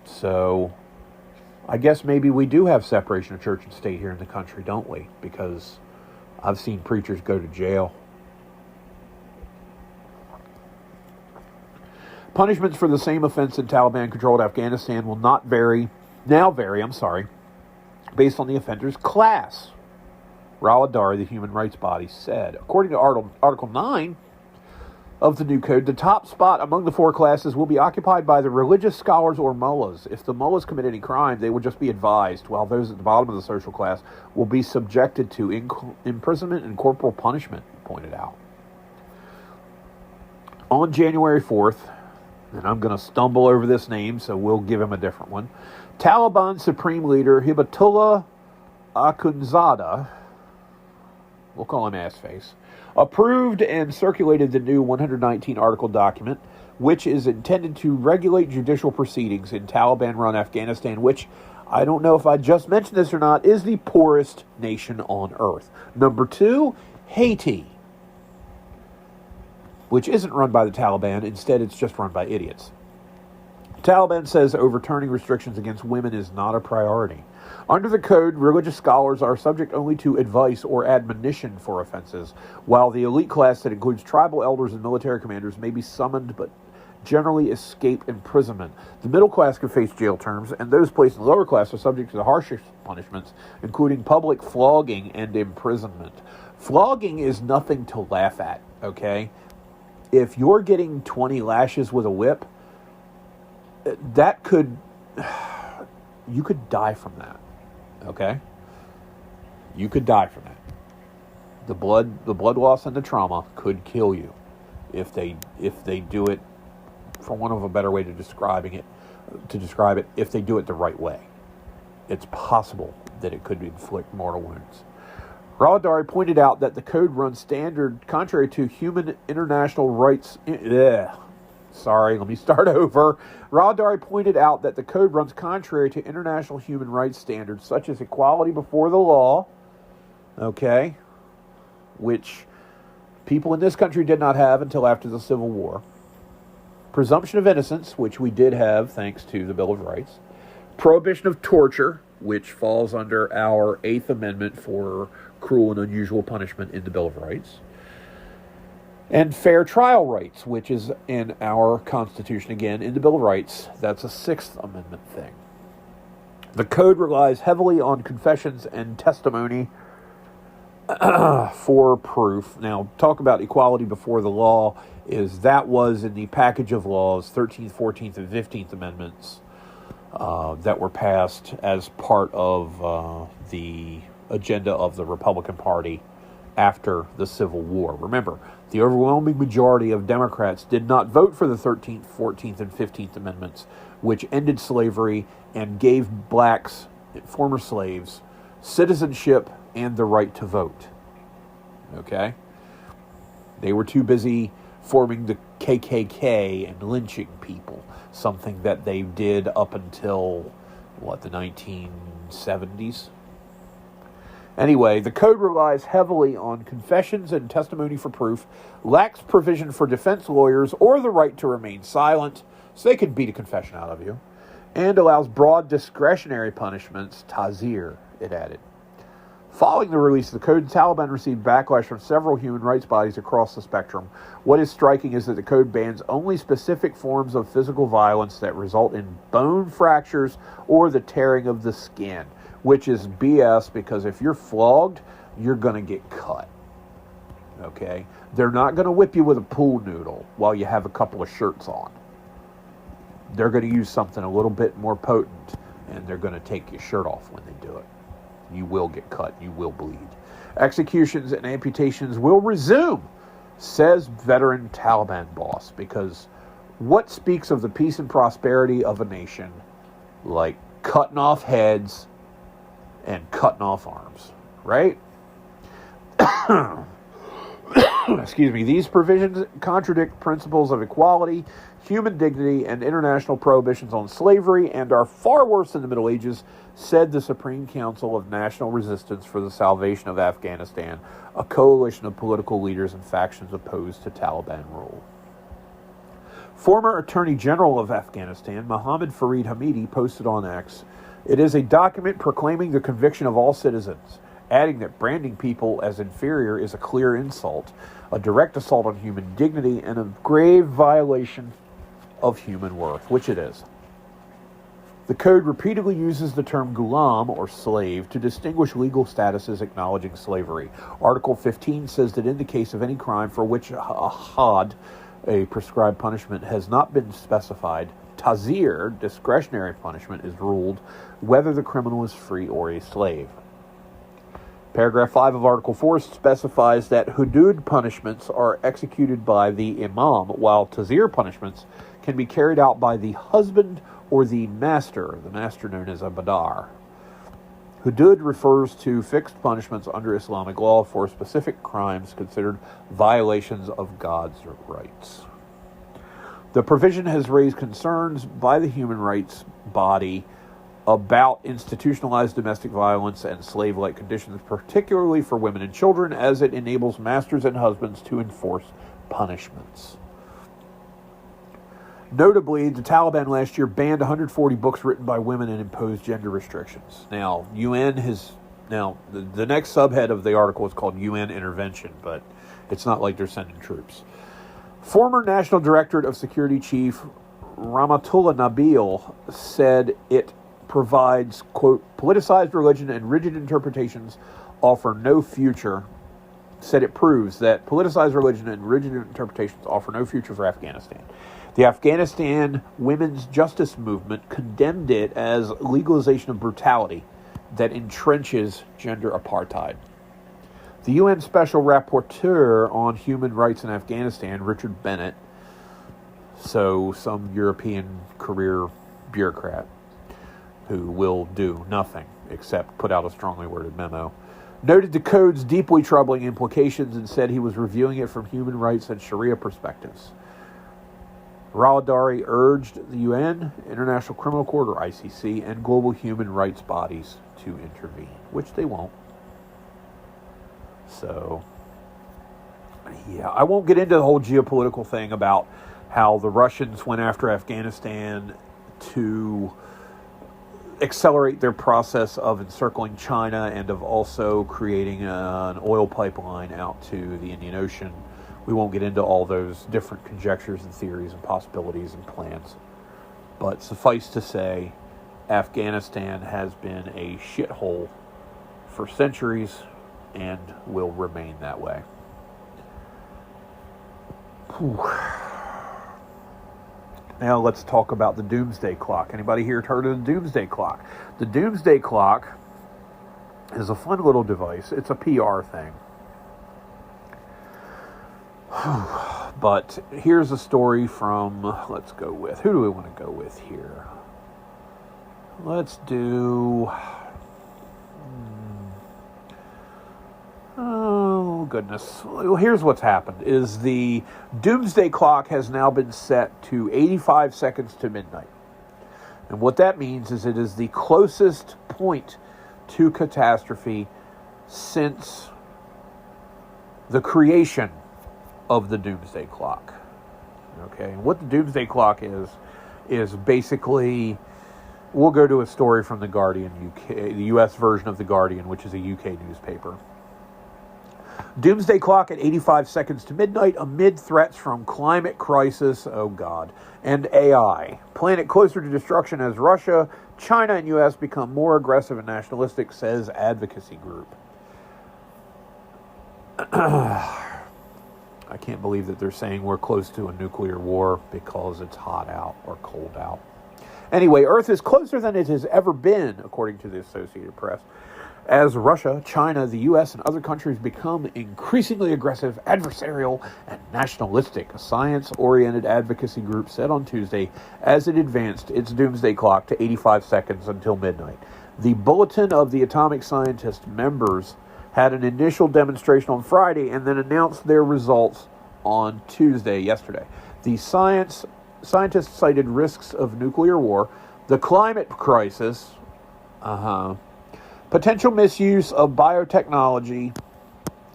So, I guess maybe we do have separation of church and state here in the country, don't we? Because I've seen preachers go to jail. Punishments for the same offense in Taliban-controlled Afghanistan will now vary, based on the offender's class. Rawaldari, the human rights body, said. According to Article 9 of the new code, the top spot among the 4 classes will be occupied by the religious scholars or mullahs. If the mullahs commit any crime, they will just be advised, while those at the bottom of the social class will be subjected to imprisonment and corporal punishment, pointed out. On January 4th, and I'm going to stumble over this name, so we'll give him a different one, Taliban Supreme Leader Hibatullah Akhundzada, we'll call him Assface, approved and circulated the new 119-article document, which is intended to regulate judicial proceedings in Taliban-run Afghanistan, which, I don't know if I just mentioned this or not, is the poorest nation on earth. Number 2, Haiti, which isn't run by the Taliban. Instead, it's just run by idiots. The Taliban says overturning restrictions against women is not a priority. Under the code, religious scholars are subject only to advice or admonition for offenses, while the elite class that includes tribal elders and military commanders may be summoned but generally escape imprisonment. The middle class can face jail terms, and those placed in the lower class are subject to the harshest punishments, including public flogging and imprisonment. Flogging is nothing to laugh at, okay? If you're getting 20 lashes with a whip, you could die from that. Okay? You could die from that. The blood loss and the trauma could kill you if they do it, for want of a better way to describe it, if they do it the right way. It's possible that it could inflict mortal wounds. Rawaldari pointed out that the code runs contrary to human international rights. Sorry, let me start over. Rawaldari pointed out that the code runs contrary to international human rights standards such as equality before the law, okay, which people in this country did not have until after the Civil War, presumption of innocence, which we did have thanks to the Bill of Rights, prohibition of torture, which falls under our 8th Amendment for cruel and unusual punishment in the Bill of Rights, and fair trial rights, which is in our Constitution, again, in the Bill of Rights. That's a 6th Amendment thing. The code relies heavily on confessions and testimony for proof. Now, talk about equality before the law, that was in the package of laws, 13th, 14th, and 15th Amendments, that were passed as part of the agenda of the Republican Party after the Civil War. Remember, the overwhelming majority of Democrats did not vote for the 13th, 14th, and 15th Amendments, which ended slavery and gave blacks, former slaves, citizenship and the right to vote. Okay? They were too busy forming the KKK and lynching people, something that they did up until, the 1970s? Anyway, the code relies heavily on confessions and testimony for proof, lacks provision for defense lawyers or the right to remain silent, so they can beat a confession out of you, and allows broad discretionary punishments, ta'zir, it added. Following the release of the code, the Taliban received backlash from several human rights bodies across the spectrum. What is striking is that the code bans only specific forms of physical violence that result in bone fractures or the tearing of the skin, which is BS, because if you're flogged, you're going to get cut. Okay? They're not going to whip you with a pool noodle while you have a couple of shirts on. They're going to use something a little bit more potent, and they're going to take your shirt off when they do it. You will get cut. You will bleed. Executions and amputations will resume, says veteran Taliban boss, because what speaks of the peace and prosperity of a nation like cutting off heads and cutting off arms, right? Excuse me. These provisions contradict principles of equality, human dignity, and international prohibitions on slavery, and are far worse than the Middle Ages, said the Supreme Council of National Resistance for the Salvation of Afghanistan, a coalition of political leaders and factions opposed to Taliban rule. Former Attorney General of Afghanistan, Mohammad Fareed Hamidi, posted on X, "It is a document proclaiming the conviction of all citizens," adding that branding people as inferior is a clear insult, a direct assault on human dignity, and a grave violation of human worth, which it is. The code repeatedly uses the term ghulam, or slave, to distinguish legal statuses acknowledging slavery. Article 15 says that in the case of any crime for which a had, a prescribed punishment, has not been specified, ta'zir, discretionary punishment, is ruled, whether the criminal is free or a slave. Paragraph 5 of Article 4 specifies that hudud punishments are executed by the imam, while ta'zir punishments can be carried out by the husband or the master known as a badar. Hudud refers to fixed punishments under Islamic law for specific crimes considered violations of God's rights. The provision has raised concerns by the human rights body about institutionalized domestic violence and slave-like conditions, particularly for women and children, as it enables masters and husbands to enforce punishments. Notably, the Taliban last year banned 140 books written by women and imposed gender restrictions. Now, the next subhead of the article is called UN Intervention, but it's not like they're sending troops. Former National Directorate of Security Chief Rahmatullah Nabil said it provides, quote, politicized religion and rigid interpretations offer no future, said it proves that politicized religion and rigid interpretations offer no future for Afghanistan. The Afghanistan Women's Justice Movement condemned it as legalization of brutality that entrenches gender apartheid. The UN Special Rapporteur on Human Rights in Afghanistan, Richard Bennett, so some European career bureaucrat who will do nothing except put out a strongly worded memo, noted the code's deeply troubling implications and said he was reviewing it from human rights and Sharia perspectives. Rawadari urged the UN, International Criminal Court, or ICC, and global human rights bodies to intervene, which they won't. So, yeah, I won't get into the whole geopolitical thing about how the Russians went after Afghanistan to accelerate their process of encircling China and of also creating an oil pipeline out to the Indian Ocean. We won't get into all those different conjectures and theories and possibilities and plans. But suffice to say, Afghanistan has been a shithole for centuries and will remain that way. Whew. Now let's talk about the doomsday clock. Anybody here heard of the doomsday clock? The doomsday clock is a fun little device. It's a PR thing. But here's a story from, let's go with, who do we want to go with here? Let's do, oh goodness. Well, here's what's happened, is the doomsday clock has now been set to 85 seconds to midnight. And what that means is it is the closest point to catastrophe since the creation of the doomsday clock. Okay, and what the doomsday clock is basically, we'll go to a story from the Guardian UK, the US version of the Guardian, which is a UK newspaper. Doomsday clock at 85 seconds to midnight amid threats from climate crisis, oh God, and AI. Planet closer to destruction as Russia, China, and US become more aggressive and nationalistic, says advocacy group. I can't believe that they're saying we're close to a nuclear war because it's hot out or cold out. Anyway, Earth is closer than it has ever been, according to the Associated Press, as Russia, China, the U.S., and other countries become increasingly aggressive, adversarial, and nationalistic, a science-oriented advocacy group said on Tuesday as it advanced its doomsday clock to 85 seconds until midnight. The Bulletin of the Atomic Scientist members had an initial demonstration on Friday and then announced their results on Tuesday, yesterday. The scientists cited risks of nuclear war, the climate crisis, potential misuse of biotechnology,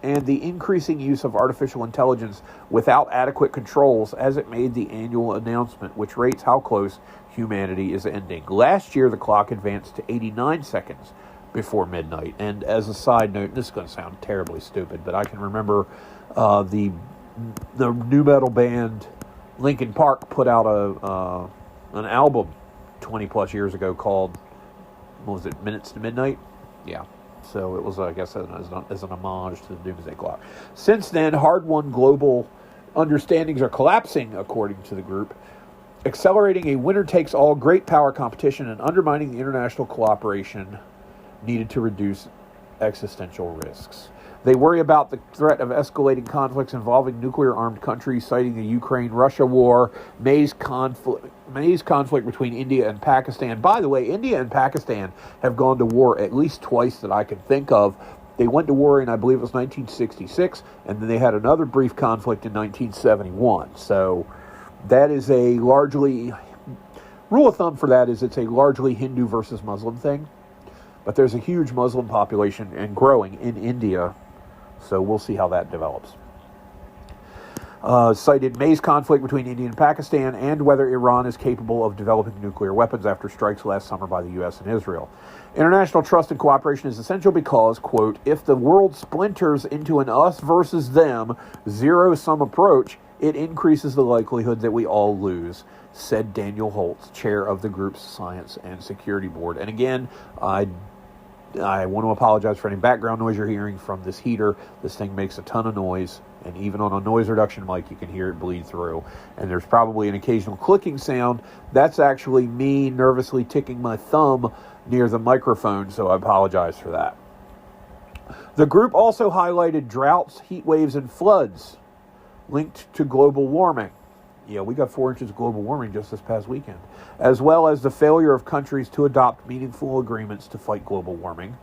and the increasing use of artificial intelligence without adequate controls as it made the annual announcement, which rates how close humanity is ending. Last year, the clock advanced to 89 seconds before midnight. And as a side note, this is going to sound terribly stupid, but I can remember the nu metal band Linkin Park put out an album 20 plus years ago called, what was it, Minutes to Midnight? Yeah. So it was, I guess, as an homage to the doomsday clock. Since then, hard-won global understandings are collapsing, according to the group, accelerating a winner-takes-all great power competition and undermining the international cooperation needed to reduce existential risks. They worry about the threat of escalating conflicts involving nuclear-armed countries, citing the Ukraine-Russia war, May's conflict between India and Pakistan. By the way, India and Pakistan have gone to war at least twice that I can think of. They went to war in, I believe it was 1966, and then they had another brief conflict in 1971. So that is a largely, rule of thumb for that is it's a largely Hindu versus Muslim thing. But there's a huge Muslim population and growing in India, so we'll see how that develops. Cited May's conflict between India and Pakistan and whether Iran is capable of developing nuclear weapons after strikes last summer by the U.S. and Israel. International trust and cooperation is essential because, quote, if the world splinters into an us versus them zero-sum approach, it increases the likelihood that we all lose, said Daniel Holtz, chair of the group's Science and Security Board. And again, I want to apologize for any background noise you're hearing from this heater. This thing makes a ton of noise, and even on a noise reduction mic, you can hear it bleed through. And there's probably an occasional clicking sound. That's actually me nervously ticking my thumb near the microphone, so I apologize for that. The group also highlighted droughts, heat waves, and floods linked to global warming. Yeah, we got 4 inches of global warming just this past weekend, as well as the failure of countries to adopt meaningful agreements to fight global warming.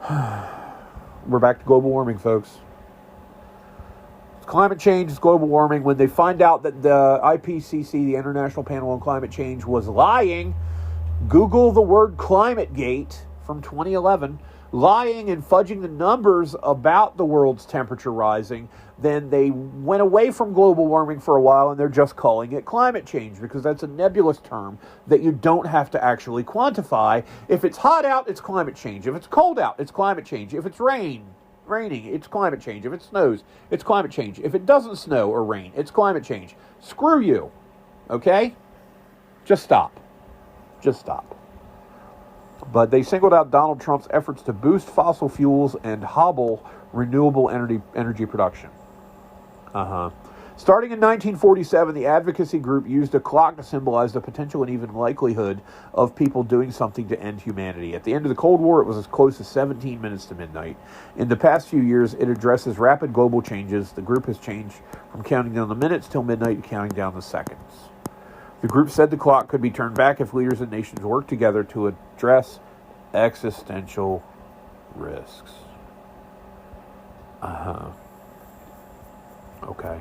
We're back to global warming, folks. It's climate change, it's global warming. When they find out that the IPCC, the International Panel on Climate Change, was lying, Google the word ClimateGate from 2011, lying and fudging the numbers about the world's temperature rising, then they went away from global warming for a while and they're just calling it climate change because that's a nebulous term that you don't have to actually quantify. If it's hot out, it's climate change. If it's cold out, it's climate change. If it's raining, it's climate change. If it snows, it's climate change. If it doesn't snow or rain, it's climate change. Screw you. Okay? Just stop. Just stop. But they singled out Donald Trump's efforts to boost fossil fuels and hobble renewable energy production. Starting in 1947, the advocacy group used a clock to symbolize the potential and even likelihood of people doing something to end humanity. At the end of the Cold War, it was as close as 17 minutes to midnight. In the past few years, it addresses rapid global changes. The group has changed from counting down the minutes till midnight to counting down the seconds. The group said the clock could be turned back if leaders and nations work together to address existential risks. Okay.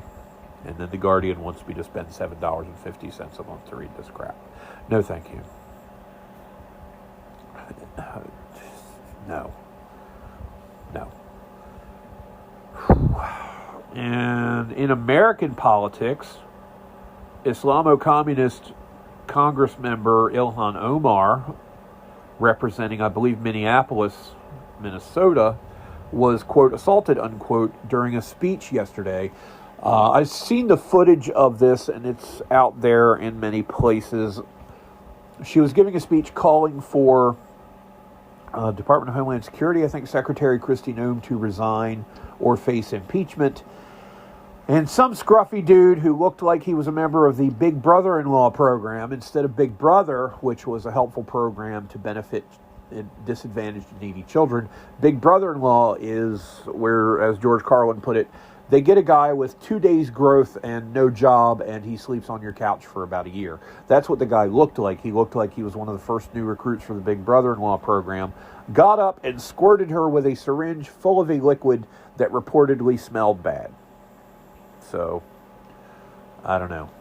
And then The Guardian wants me to spend $7.50 a month to read this crap. No, thank you. No. And in American politics, Islamo-communist Congress member Ilhan Omar, representing, I believe, Minneapolis, Minnesota, was, quote, assaulted, unquote, during a speech yesterday. I've seen the footage of this, and it's out there in many places. She was giving a speech calling for Department of Homeland Security, I think Secretary Kristi Noem, to resign or face impeachment. And some scruffy dude who looked like he was a member of the Big Brother-in-law program instead of Big Brother, which was a helpful program to benefit disadvantaged and needy children. Big Brother-in-law is where, as George Carlin put it, they get a guy with 2 days growth and no job, and he sleeps on your couch for about a year. That's what the guy looked like. He looked like he was one of the first new recruits for the Big Brother-in-law program. Got up and squirted her with a syringe full of a liquid that reportedly smelled bad. So, I don't know.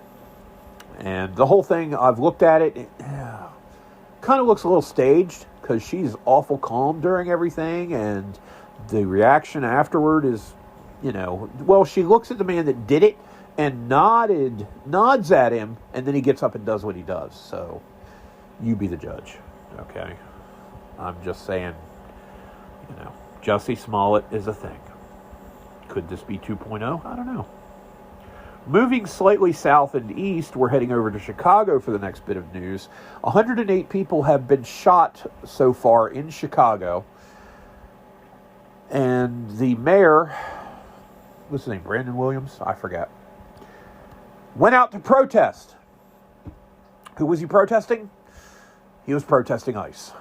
And the whole thing, I've looked at it, kind of looks a little staged, because she's awful calm during everything, and the reaction afterward is, well, she looks at the man that did it and nods at him, and then he gets up and does what he does. So, you be the judge, okay? I'm just saying, Jussie Smollett is a thing. Could this be 2.0? I don't know. Moving slightly south and east, we're heading over to Chicago for the next bit of news. 108 people have been shot so far in Chicago. And the mayor, what's his name, Brandon Williams? I forget. Went out to protest. Who was he protesting? He was protesting ICE.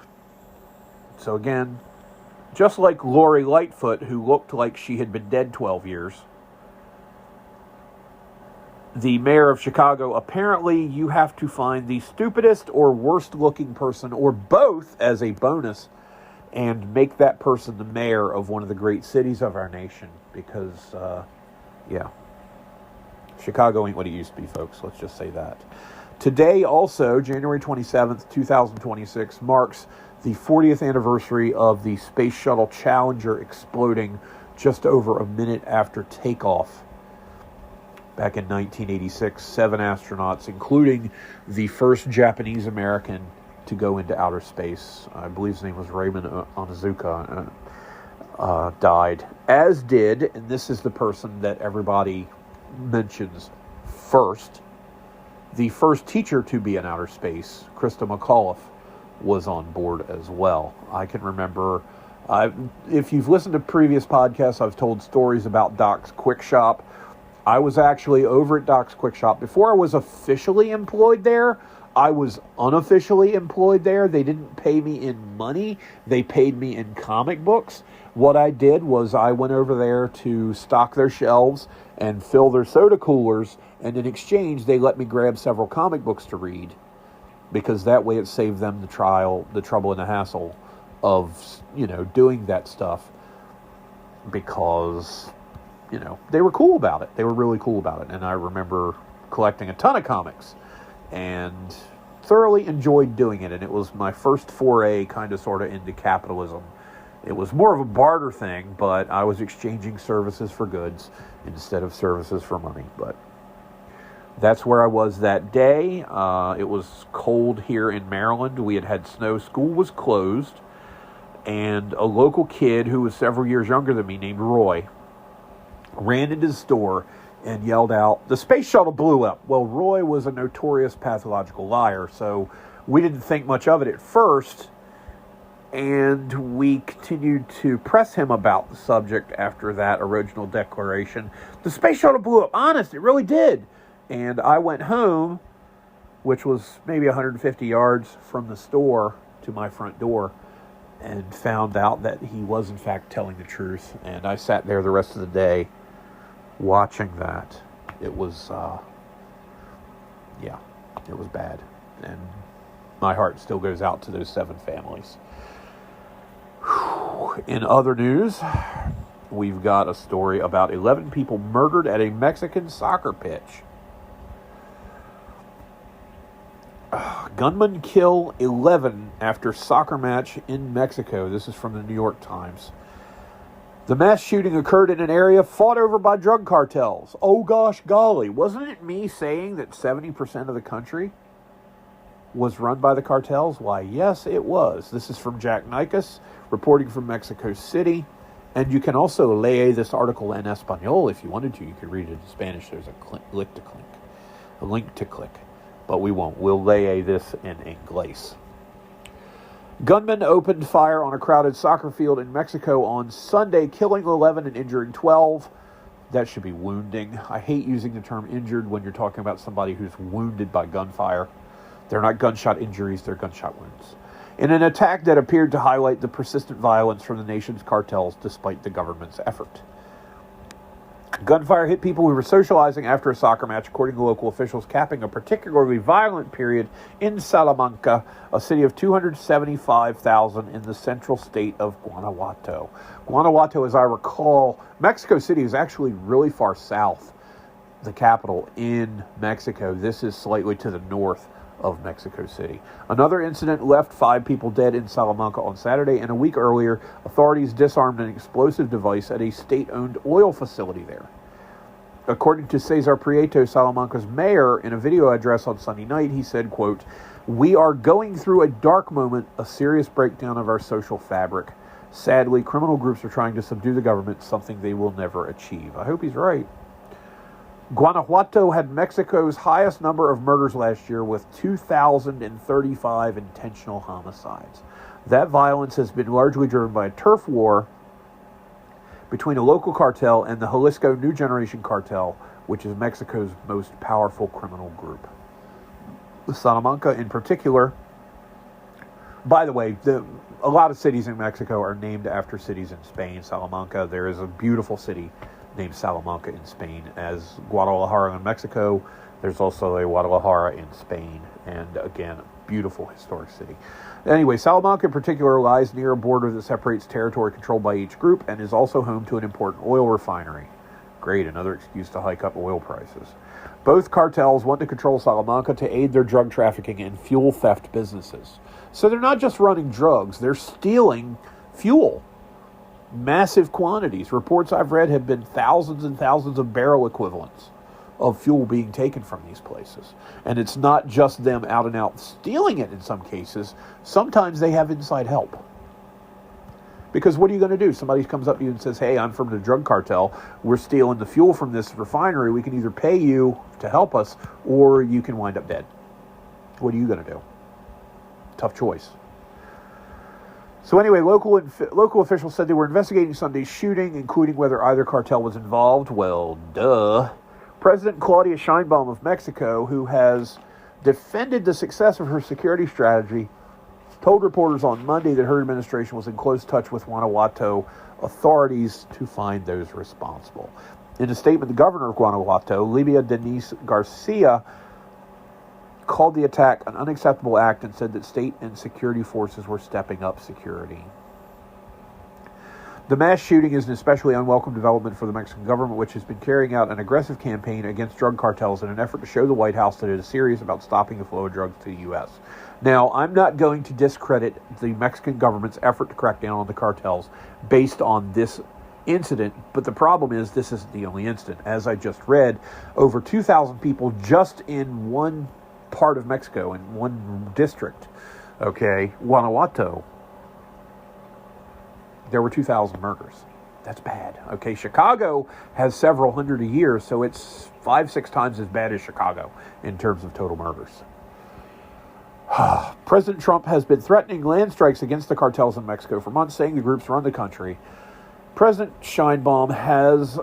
So again, just like Lori Lightfoot, who looked like she had been dead 12 years, the mayor of Chicago, apparently you have to find the stupidest or worst looking person, or both as a bonus, and make that person the mayor of one of the great cities of our nation. Because, Chicago ain't what it used to be, folks. Let's just say that. Today also, January 27th, 2026, marks the 40th anniversary of the Space Shuttle Challenger exploding just over a minute after takeoff. Back in 1986, 7 astronauts, including the first Japanese-American to go into outer space, I believe his name was Raymond Onizuka, died. As did, and this is the person that everybody mentions first, the first teacher to be in outer space, Krista McAuliffe, was on board as well. I can remember, if you've listened to previous podcasts, I've told stories about Doc's Quick Shop. I was actually over at Doc's Quick Shop. Before I was officially employed there, I was unofficially employed there. They didn't pay me in money. They paid me in comic books. What I did was I went over there to stock their shelves and fill their soda coolers, and in exchange, they let me grab several comic books to read, because that way it saved them the trouble and the hassle of, doing that stuff, because they were cool about it. They were really cool about it. And I remember collecting a ton of comics and thoroughly enjoyed doing it. And it was my first foray sort of into capitalism. It was more of a barter thing, but I was exchanging services for goods instead of services for money. But that's where I was that day. It was cold here in Maryland. We had snow. School was closed. And a local kid who was several years younger than me, named Roy, ran into the store and yelled out, "The space shuttle blew up." Well, Roy was a notorious pathological liar, so we didn't think much of it at first. And we continued to press him about the subject after that original declaration. The space shuttle blew up. Honest, it really did. And I went home, which was maybe 150 yards from the store to my front door, and found out that he was, in fact, telling the truth. And I sat there the rest of the day watching that. It was, it was bad. And my heart still goes out to those 7 families. In other news, we've got a story about 11 people murdered at a Mexican soccer pitch. Gunmen kill 11 after soccer match in Mexico. This is from the New York Times. The mass shooting occurred in an area fought over by drug cartels. Oh gosh golly, wasn't it me saying that 70% of the country was run by the cartels? Why, yes, it was. This is from Jack Nikas, reporting from Mexico City. And you can also lay this article in Espanol if you wanted to. You could read it in Spanish. There's a link to click. But we won't. We'll lay this in English. Gunmen opened fire on a crowded soccer field in Mexico on Sunday, killing 11 and injuring 12. That should be wounding. I hate using the term injured when you're talking about somebody who's wounded by gunfire. They're not gunshot injuries, they're gunshot wounds. In an attack that appeared to highlight the persistent violence from the nation's cartels despite the government's effort. Gunfire hit people who were socializing after a soccer match, according to local officials, capping a particularly violent period in Salamanca, a city of 275,000 in the central state of Guanajuato. Guanajuato, as I recall, Mexico City is actually really far south, the capital in Mexico. This is slightly to the north of Mexico City. Another incident left 5 people dead in Salamanca on Saturday, and a week earlier, authorities disarmed an explosive device at a state-owned oil facility there. According to Cesar Prieto, Salamanca's mayor, in a video address on Sunday night, he said, quote, "We are going through a dark moment, a serious breakdown of our social fabric. Sadly, criminal groups are trying to subdue the government, something they will never achieve." I hope he's right. Guanajuato had Mexico's highest number of murders last year with 2,035 intentional homicides. That violence has been largely driven by a turf war between a local cartel and the Jalisco New Generation Cartel, which is Mexico's most powerful criminal group. Salamanca in particular, by the way, a lot of cities in Mexico are named after cities in Spain. Salamanca, there is a beautiful city named Salamanca in Spain. As Guadalajara in Mexico, there's also a Guadalajara in Spain, and again, a beautiful historic city. Anyway, Salamanca in particular lies near a border that separates territory controlled by each group and is also home to an important oil refinery. Great, another excuse to hike up oil prices. Both cartels want to control Salamanca to aid their drug trafficking and fuel theft businesses. So they're not just running drugs, they're stealing fuel. Massive quantities. Reports I've read have been thousands and thousands of barrel equivalents of fuel being taken from these places. And it's not just them out and out stealing it in some cases. Sometimes they have inside help. Because what are you going to do? Somebody comes up to you and says, "Hey, I'm from the drug cartel. We're stealing the fuel from this refinery. We can either pay you to help us, or you can wind up dead." What are you going to do? Tough choice. So anyway, local officials said they were investigating Sunday's shooting, including whether either cartel was involved. Well, duh. President Claudia Sheinbaum of Mexico, who has defended the success of her security strategy, told reporters on Monday that her administration was in close touch with Guanajuato authorities to find those responsible. In a statement, the governor of Guanajuato, Livia Denise Garcia, called the attack an unacceptable act and said that state and security forces were stepping up security. The mass shooting is an especially unwelcome development for the Mexican government, which has been carrying out an aggressive campaign against drug cartels in an effort to show the White House that it is serious about stopping the flow of drugs to the U.S. Now, I'm not going to discredit the Mexican government's effort to crack down on the cartels based on this incident, but the problem is this isn't the only incident. As I just read, over 2,000 people just in one part of Mexico, in one district, Guanajuato, there were 2,000 murders. That's bad. Chicago has several hundred a year, so it's 5-6 times as bad as Chicago in terms of total murders. President Trump has been threatening land strikes against the cartels in Mexico for months, saying the groups run the country. President Sheinbaum has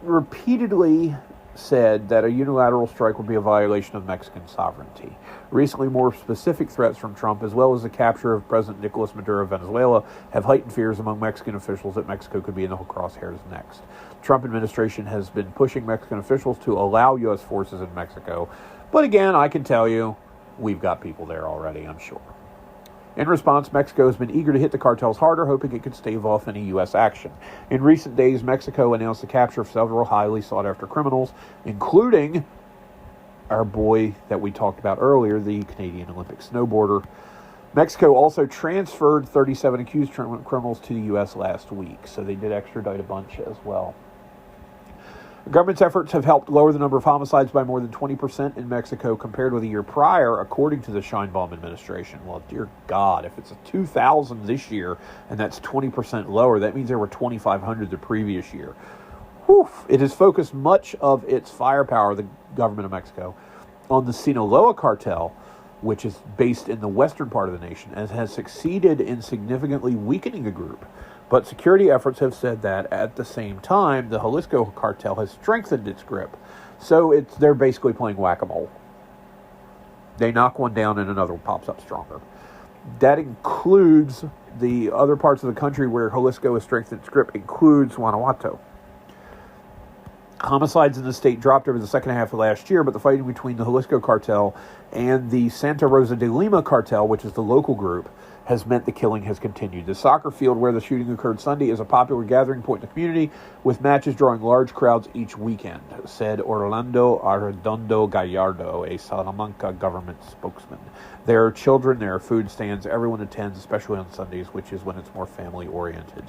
repeatedly said that a unilateral strike would be a violation of Mexican sovereignty. Recently, more specific threats from Trump, as well as the capture of President Nicolas Maduro of Venezuela, have heightened fears among Mexican officials that Mexico could be in the crosshairs next. The Trump administration has been pushing Mexican officials to allow U.S. forces in Mexico. But again, I can tell you, we've got people there already, I'm sure. In response, Mexico has been eager to hit the cartels harder, hoping it could stave off any U.S. action. In recent days, Mexico announced the capture of several highly sought-after criminals, including our boy that we talked about earlier, the Canadian Olympic snowboarder. Mexico also transferred 37 accused criminals to the U.S. last week, so they did extradite a bunch as well. The government's efforts have helped lower the number of homicides by more than 20% in Mexico compared with a year prior, according to the Sheinbaum administration. Well, dear God, if it's a 2,000 this year and that's 20% lower, that means there were 2,500 the previous year. Whew. It has focused much of its firepower, the government of Mexico, on the Sinaloa cartel, which is based in the western part of the nation, and has succeeded in significantly weakening the group. But security efforts have said that at the same time, the Jalisco cartel has strengthened its grip. So they're basically playing whack-a-mole. They knock one down and another one pops up stronger. That includes the other parts of the country where Jalisco has strengthened its grip, includes Guanajuato. Homicides in the state dropped over the second half of last year, but the fighting between the Jalisco cartel and the Santa Rosa de Lima cartel, which is the local group, has meant the killing has continued. The soccer field where the shooting occurred Sunday is a popular gathering point in the community, with matches drawing large crowds each weekend, said Orlando Arredondo Gallardo, a Salamanca government spokesman. There are children, there are food stands, everyone attends, especially on Sundays, which is when it's more family-oriented.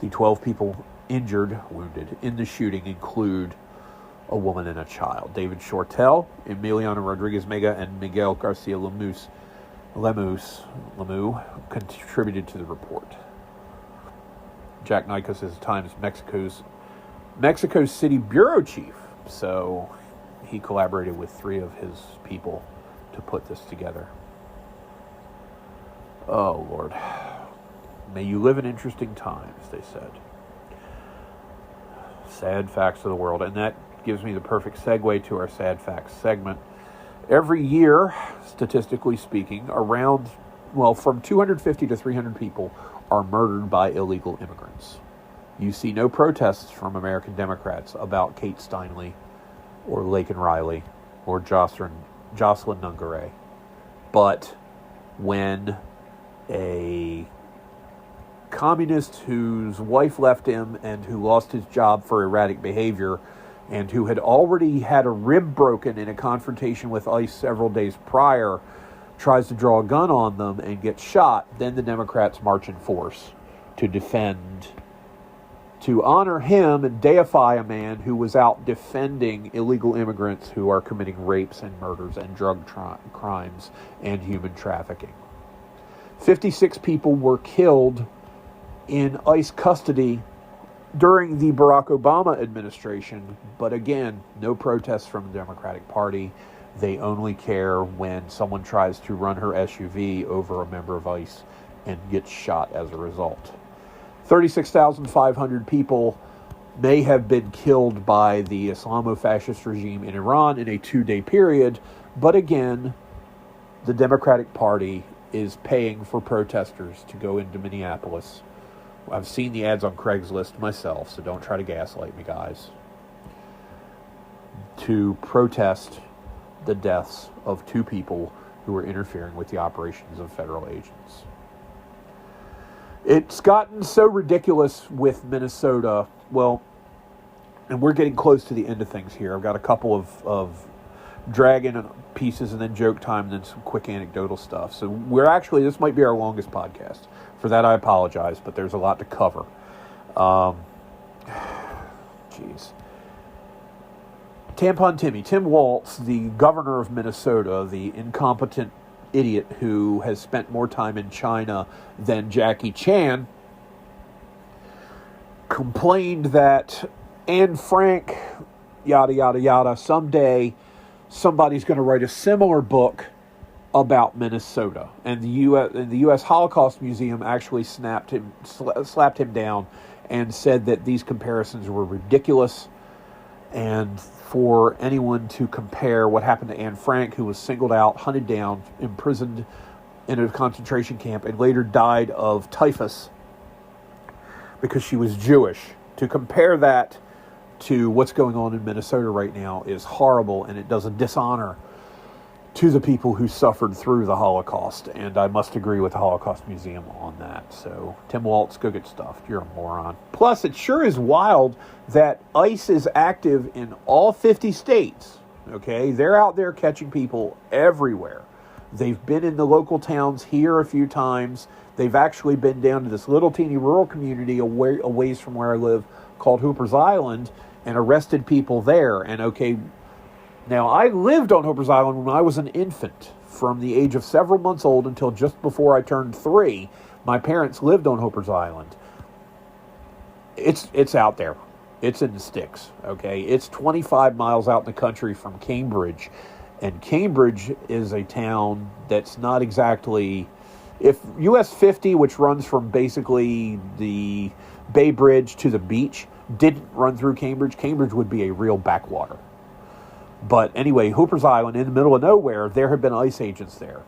The 12 people wounded in the shooting include a woman and a child. David Shortell, Emiliano Rodriguez Mega, and Miguel Garcia Lemus contributed to the report. Jack Nikos is Times Mexico City bureau chief, so he collaborated with 3 of his people to put this together. Oh, Lord. May you live in interesting times, they said. Sad facts of the world. And that gives me the perfect segue to our sad facts segment. Every year, statistically speaking, from 250 to 300 people are murdered by illegal immigrants. You see no protests from American Democrats about Kate Steinle or Laken Riley or Jocelyn Nungaray. But when a communist whose wife left him and who lost his job for erratic behavior and who had already had a rib broken in a confrontation with ICE several days prior tries to draw a gun on them and gets shot, then the Democrats march in force to honor him and deify a man who was out defending illegal immigrants who are committing rapes and murders and drug crimes and human trafficking. 56 people were killed in ICE custody during the Barack Obama administration, but again, no protests from the Democratic Party. They only care when someone tries to run her SUV over a member of ICE and gets shot as a result. 36,500 people may have been killed by the Islamo-fascist regime in Iran in a 2-day period, but again, the Democratic Party is paying for protesters to go into Minneapolis. I've seen the ads on Craigslist myself, so don't try to gaslight me, guys. To protest the deaths of 2 people who were interfering with the operations of federal agents. It's gotten so ridiculous with Minnesota. Well, and we're getting close to the end of things here. I've got a couple of dragon pieces and then joke time and then some quick anecdotal stuff. So this might be our longest podcast. For that, I apologize, but there's a lot to cover. Tampon Timmy, Tim Walz, the governor of Minnesota, the incompetent idiot who has spent more time in China than Jackie Chan, complained that Anne Frank, yada, yada, yada, someday somebody's going to write a similar book about Minnesota, and the U.S. Holocaust Museum actually slapped him down and said that these comparisons were ridiculous, and for anyone to compare what happened to Anne Frank, who was singled out, hunted down, imprisoned in a concentration camp, and later died of typhus because she was Jewish, to compare that to what's going on in Minnesota right now is horrible, and it does a dishonor to the people who suffered through the Holocaust, and I must agree with the Holocaust Museum on that. So, Tim Waltz, go get stuffed. You're a moron. Plus, it sure is wild that ICE is active in all 50 states, okay? They're out there catching people everywhere. They've been in the local towns here a few times. They've actually been down to this little teeny rural community a ways from where I live called Hooper's Island and arrested people there. And, okay, now, I lived on Hooper's Island when I was an infant, from the age of several months old until just before I turned 3. My parents lived on Hooper's Island. It's out there. It's in the sticks, okay? It's 25 miles out in the country from Cambridge, and Cambridge is a town that's not exactly... If US 50, which runs from basically the Bay Bridge to the beach, didn't run through Cambridge, Cambridge would be a real backwater. But anyway, Hooper's Island, in the middle of nowhere, there have been ICE agents there.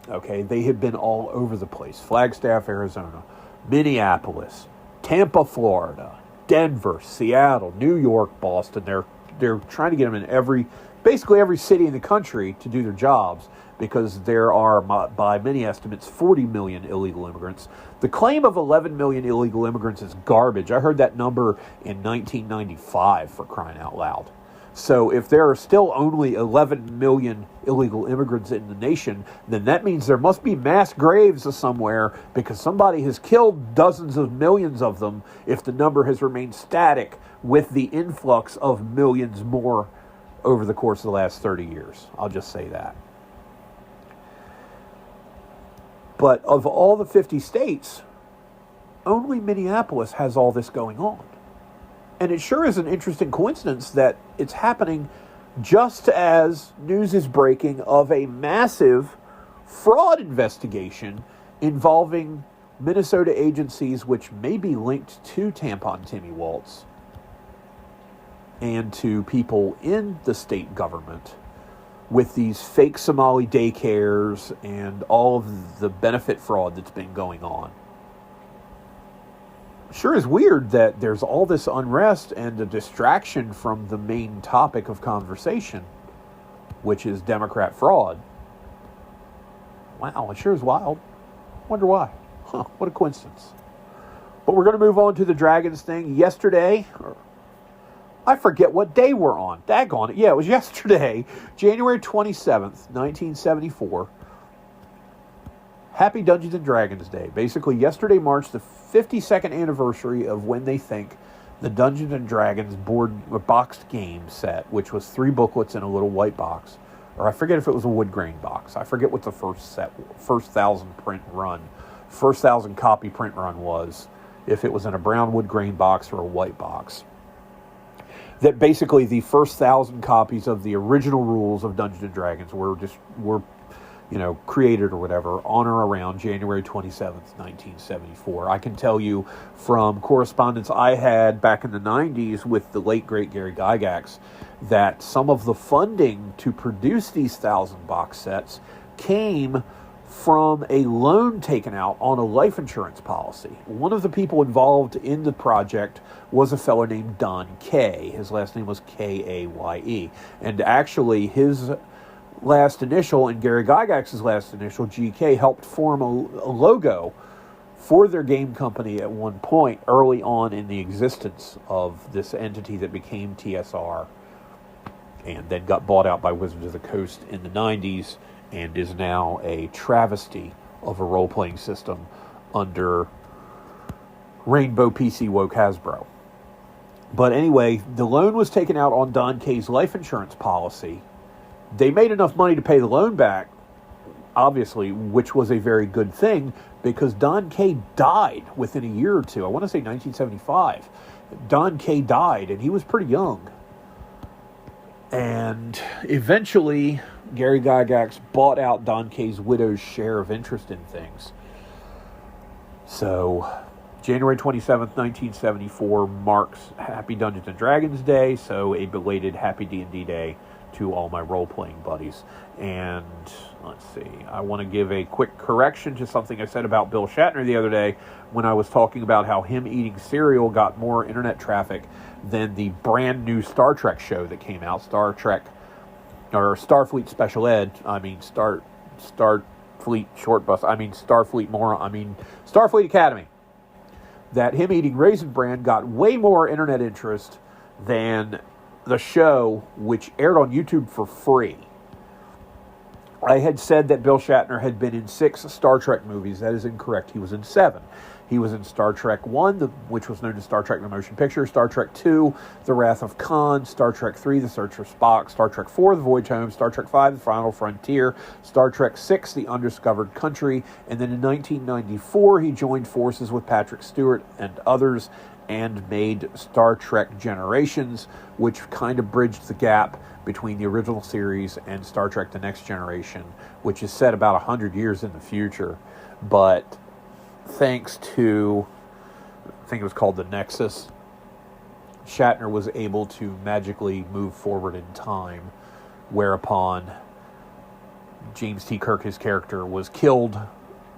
Okay, they have been all over the place. Flagstaff, Arizona, Minneapolis, Tampa, Florida, Denver, Seattle, New York, Boston. They're trying to get them in basically every city in the country to do their jobs, because there are, by many estimates, 40 million illegal immigrants. The claim of 11 million illegal immigrants is garbage. I heard that number in 1995, for crying out loud. So if there are still only 11 million illegal immigrants in the nation, then that means there must be mass graves somewhere, because somebody has killed dozens of millions of them if the number has remained static with the influx of millions more over the course of the last 30 years. I'll just say that. But of all the 50 states, only Minneapolis has all this going on. And it sure is an interesting coincidence that it's happening just as news is breaking of a massive fraud investigation involving Minnesota agencies which may be linked to Tampon Timmy Waltz and to people in the state government, with these fake Somali daycares and all of the benefit fraud that's been going on. Sure is weird that there's all this unrest and a distraction from the main topic of conversation, which is Democrat fraud. Wow, it sure is wild. Wonder why. Huh, what a coincidence. But we're going to move on to the Dragons thing. Yesterday, I forget what day we're on. Daggone it. Yeah, it was yesterday, January 27th, 1974. Happy Dungeons & Dragons Day. Basically, yesterday marks the 52nd anniversary of when they think the Dungeons & Dragons boxed game set, which was 3 booklets in a little white box, or I forget if it was a wood grain box. I forget what the first 1,000 copy print run was, if it was in a brown wood grain box or a white box. That basically the first 1,000 copies of the original rules of Dungeons & Dragons were created or whatever on or around January 27th, 1974. I can tell you from correspondence I had back in the 90s with the late, great Gary Gygax that some of the funding to produce these 1,000 box sets came from a loan taken out on a life insurance policy. One of the people involved in the project was a fellow named Don Kay. His last name was Kaye. And actually, his last initial and Gary Gygax's last initial, GK, helped form a logo for their game company at one point early on in the existence of this entity that became TSR and then got bought out by Wizards of the Coast in the 90s and is now a travesty of a role-playing system under Rainbow PC Woke Hasbro. But anyway, the loan was taken out on Don Kay's life insurance policy. They made enough money to pay the loan back, obviously, which was a very good thing, because Don Kay died within a year or two. I want to say 1975. Don Kay died, and he was pretty young. And eventually, Gary Gygax bought out Don Kay's widow's share of interest in things. So, January 27th, 1974 marks Happy Dungeons & Dragons Day, so a belated Happy D&D Day to all my role-playing buddies. And, let's see, I want to give a quick correction to something I said about Bill Shatner the other day when I was talking about how him eating cereal got more internet traffic than the brand new Star Trek show that came out, Starfleet Special Ed, Starfleet Short Bus, Starfleet Academy. That him eating Raisin Bran got way more internet interest than the show, which aired on YouTube for free. I had said that Bill Shatner had been in 6 Star Trek movies. That is incorrect. He was in 7. He was in Star Trek 1, which was known as Star Trek The Motion Picture, Star Trek 2, The Wrath of Khan, Star Trek 3, The Search for Spock, Star Trek 4, The Voyage Home, Star Trek 5, The Final Frontier, Star Trek 6, The Undiscovered Country, and then in 1994 he joined forces with Patrick Stewart and others and made Star Trek Generations, which kind of bridged the gap between the original series and Star Trek The Next Generation, which is set about 100 years in the future. But thanks to, I think it was called the Nexus, Shatner was able to magically move forward in time, whereupon James T. Kirk, his character, was killed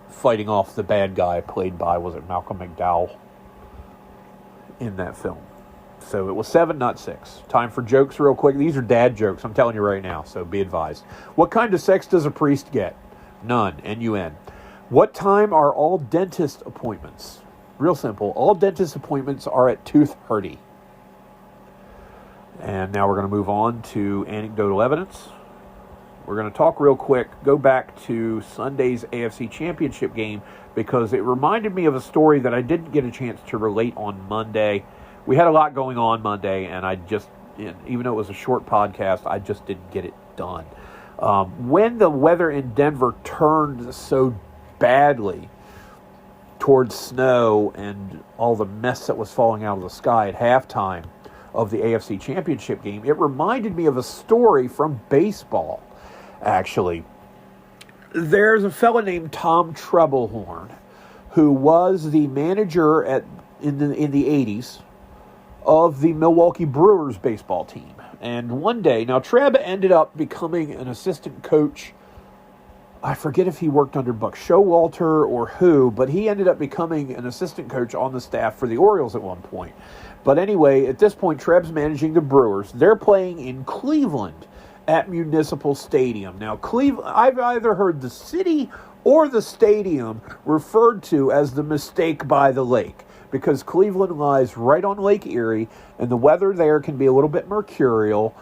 fighting off the bad guy played by, was it Malcolm McDowell, in that film. So it was 7, not 6. Time for jokes real quick. These are dad jokes, I'm telling you right now, so be advised. What kind of sex does a priest get? None. N-U-N. What time are all dentist appointments? Real simple. All dentist appointments are at 2:30. And now we're going to move on to anecdotal evidence. We're going to talk real quick, go back to Sunday's AFC Championship game, because it reminded me of a story that I didn't get a chance to relate on Monday. We had a lot going on Monday, and even though it was a short podcast, I just didn't get it done. When the weather in Denver turned so badly towards snow and all the mess that was falling out of the sky at halftime of the AFC Championship game, it reminded me of a story from baseball, actually. There's a fella named Tom Trebelhorn who was the manager in the 80s of the Milwaukee Brewers baseball team. And one day, now Treb ended up becoming an assistant coach. I forget if he worked under Buck Showalter or who, but he ended up becoming an assistant coach on the staff for the Orioles at one point. But anyway, at this point, Treb's managing the Brewers. They're playing in Cleveland at Municipal Stadium. Now, I've either heard the city or the stadium referred to as the Mistake by the Lake, because Cleveland lies right on Lake Erie, and the weather there can be a little bit mercurial.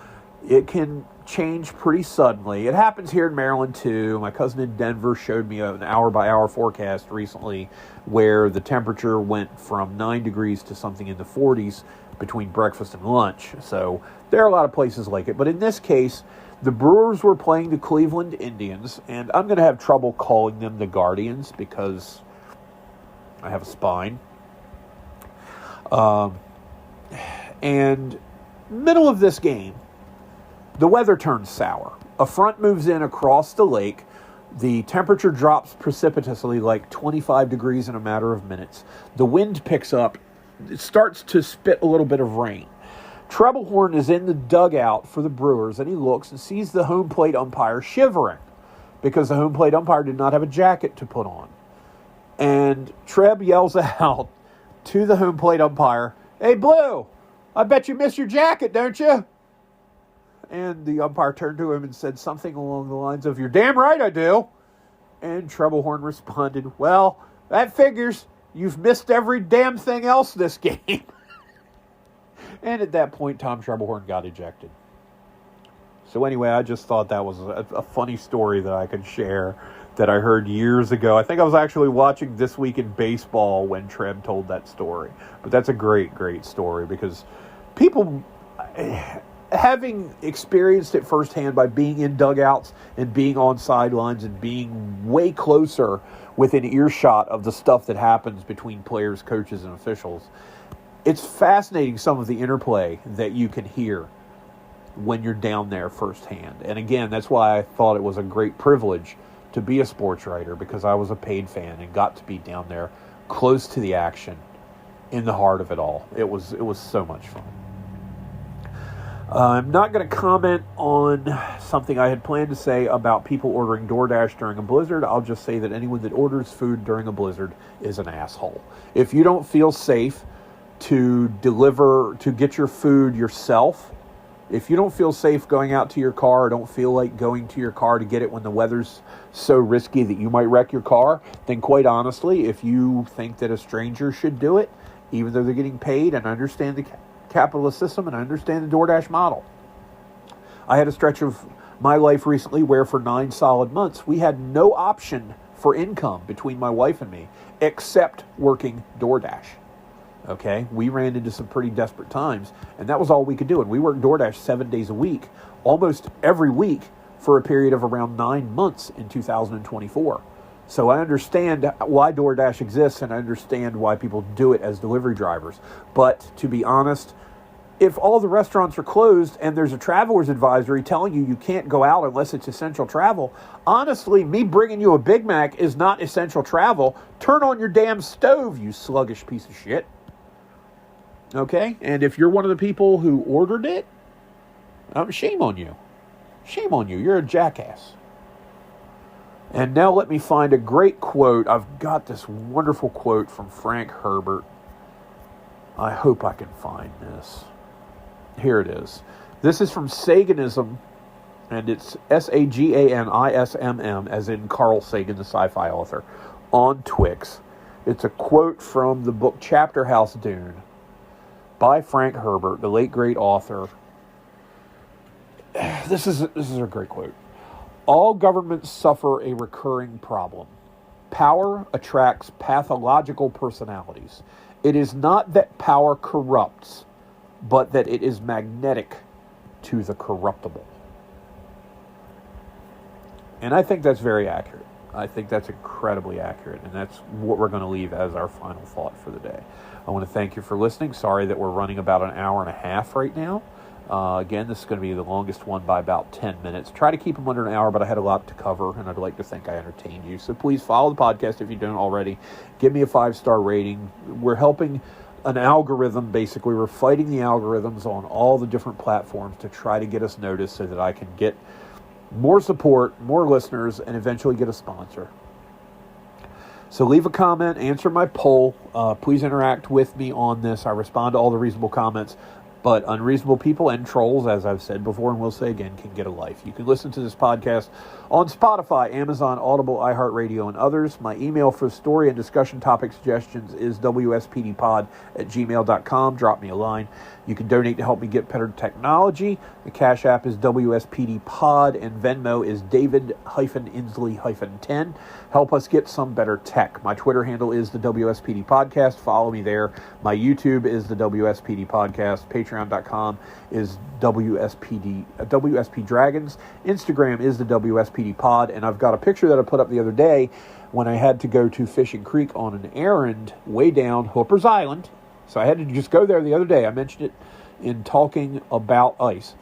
It can change pretty suddenly. It happens here in Maryland, too. My cousin in Denver showed me an hour-by-hour forecast recently where the temperature went from 9 degrees to something in the 40s between breakfast and lunch. So there are a lot of places like it. But in this case, the Brewers were playing the Cleveland Indians, and I'm going to have trouble calling them the Guardians because I have a spine. And middle of this game, the weather turns sour. A front moves in across the lake. The temperature drops precipitously, like 25 degrees in a matter of minutes. The wind picks up. It starts to spit a little bit of rain. Trebelhorn is in the dugout for the Brewers, and he looks and sees the home plate umpire shivering because the home plate umpire did not have a jacket to put on. And Treb yells out to the home plate umpire, "Hey, Blue, I bet you miss your jacket, don't you?" And the umpire turned to him and said something along the lines of, "You're damn right I do." And Trebelhorn responded, "Well, that figures. You've missed every damn thing else this game." And at that point, Tom Trebelhorn got ejected. So anyway, I just thought that was a funny story that I could share that I heard years ago. I think I was actually watching This Week in Baseball when Treb told that story. But that's a great, great story because people, having experienced it firsthand by being in dugouts and being on sidelines and being way closer within earshot of the stuff that happens between players, coaches, and officials, it's fascinating some of the interplay that you can hear when you're down there firsthand. And again, that's why I thought it was a great privilege to be a sports writer, because I was a paid fan and got to be down there close to the action in the heart of it all. It was so much fun. I'm not going to comment on something I had planned to say about people ordering DoorDash during a blizzard. I'll just say that anyone that orders food during a blizzard is an asshole. If you don't feel safe to get your food yourself, if you don't feel safe going out to your car, or don't feel like going to your car to get it when the weather's so risky that you might wreck your car, then quite honestly, if you think that a stranger should do it, even though they're getting paid, and understand the capitalist system and understand the DoorDash model. I had a stretch of my life recently where for 9 solid months, we had no option for income between my wife and me, except working DoorDash. Okay, we ran into some pretty desperate times, and that was all we could do. And we worked DoorDash 7 days a week, almost every week, for a period of around 9 months in 2024. So I understand why DoorDash exists, and I understand why people do it as delivery drivers. But to be honest, if all the restaurants are closed and there's a traveler's advisory telling you can't go out unless it's essential travel, honestly, me bringing you a Big Mac is not essential travel. Turn on your damn stove, you sluggish piece of shit. Okay? And if you're one of the people who ordered it, shame on you. Shame on you. You're a jackass. And now let me find a great quote. I've got this wonderful quote from Frank Herbert. I hope I can find this. Here it is. This is from Saganism, and it's Saganism, as in Carl Sagan, the sci-fi author, on Twix. It's a quote from the book Chapter House Dune by Frank Herbert, the late great author. This is a great quote. All governments suffer a recurring problem. Power attracts pathological personalities. It is not that power corrupts, but that it is magnetic to the corruptible. And I think that's very accurate. I think that's incredibly accurate, and that's what we're going to leave as our final thought for the day. I want to thank you for listening. Sorry that we're running about an hour and a half right now. Again, this is going to be the longest one by about 10 minutes. Try to keep them under an hour, but I had a lot to cover, and I'd like to think I entertained you. So please follow the podcast if you don't already. Give me a 5-star rating. We're helping an algorithm, basically. We're fighting the algorithms on all the different platforms to try to get us noticed so that I can get more support, more listeners, and eventually get a sponsor. So leave a comment, answer my poll. Please interact with me on this. I respond to all the reasonable comments. But unreasonable people and trolls, as I've said before and will say again, can get a life. You can listen to this podcast on Spotify, Amazon, Audible, iHeartRadio, and others. My email for story and discussion topic suggestions is wspdpod@gmail.com. Drop me a line. You can donate to help me get better technology. The Cash App is WSPDPod, and Venmo is David-Inslee-10. Help us get some better tech. My Twitter handle is the WSPD Podcast. Follow me there. My YouTube is the WSPD Podcast. Patreon.com is WSP Dragons. Instagram is the WSPD Pod, and I've got a picture that I put up the other day when I had to go to Fishing Creek on an errand way down Hooper's Island. So I had to just go there the other day. I mentioned it in talking about ice.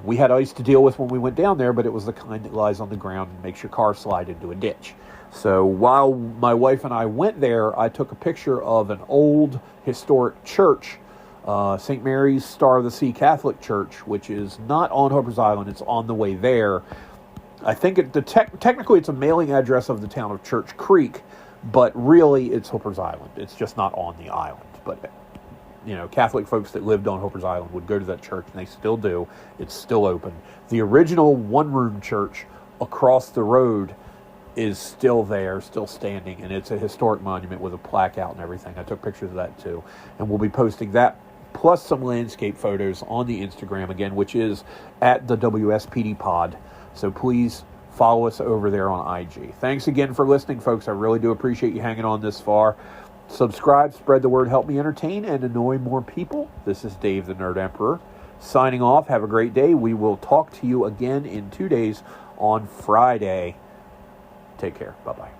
We had ice to deal with when we went down there, but it was the kind that lies on the ground and makes your car slide into a ditch. So while my wife and I went there, I took a picture of an old historic church, St. Mary's Star of the Sea Catholic Church, which is not on Hooper's Island. It's on the way there. I think technically it's a mailing address of the town of Church Creek, but really it's Hooper's Island. It's just not on the island. But, Catholic folks that lived on Hooper's Island would go to that church, and they still do. It's still open. The original one-room church across the road is still there, still standing, and it's a historic monument with a plaque out and everything. I took pictures of that too, and we'll be posting that plus some landscape photos on the Instagram again, which is at the WSPD Pod. So please follow us over there on IG. Thanks again for listening, folks. I really do appreciate you hanging on this far. Subscribe, spread the word, help me entertain and annoy more people. This is Dave the Nerd Emperor signing off. Have a great day. We will talk to you again in 2 days on Friday. Take care. Bye-bye.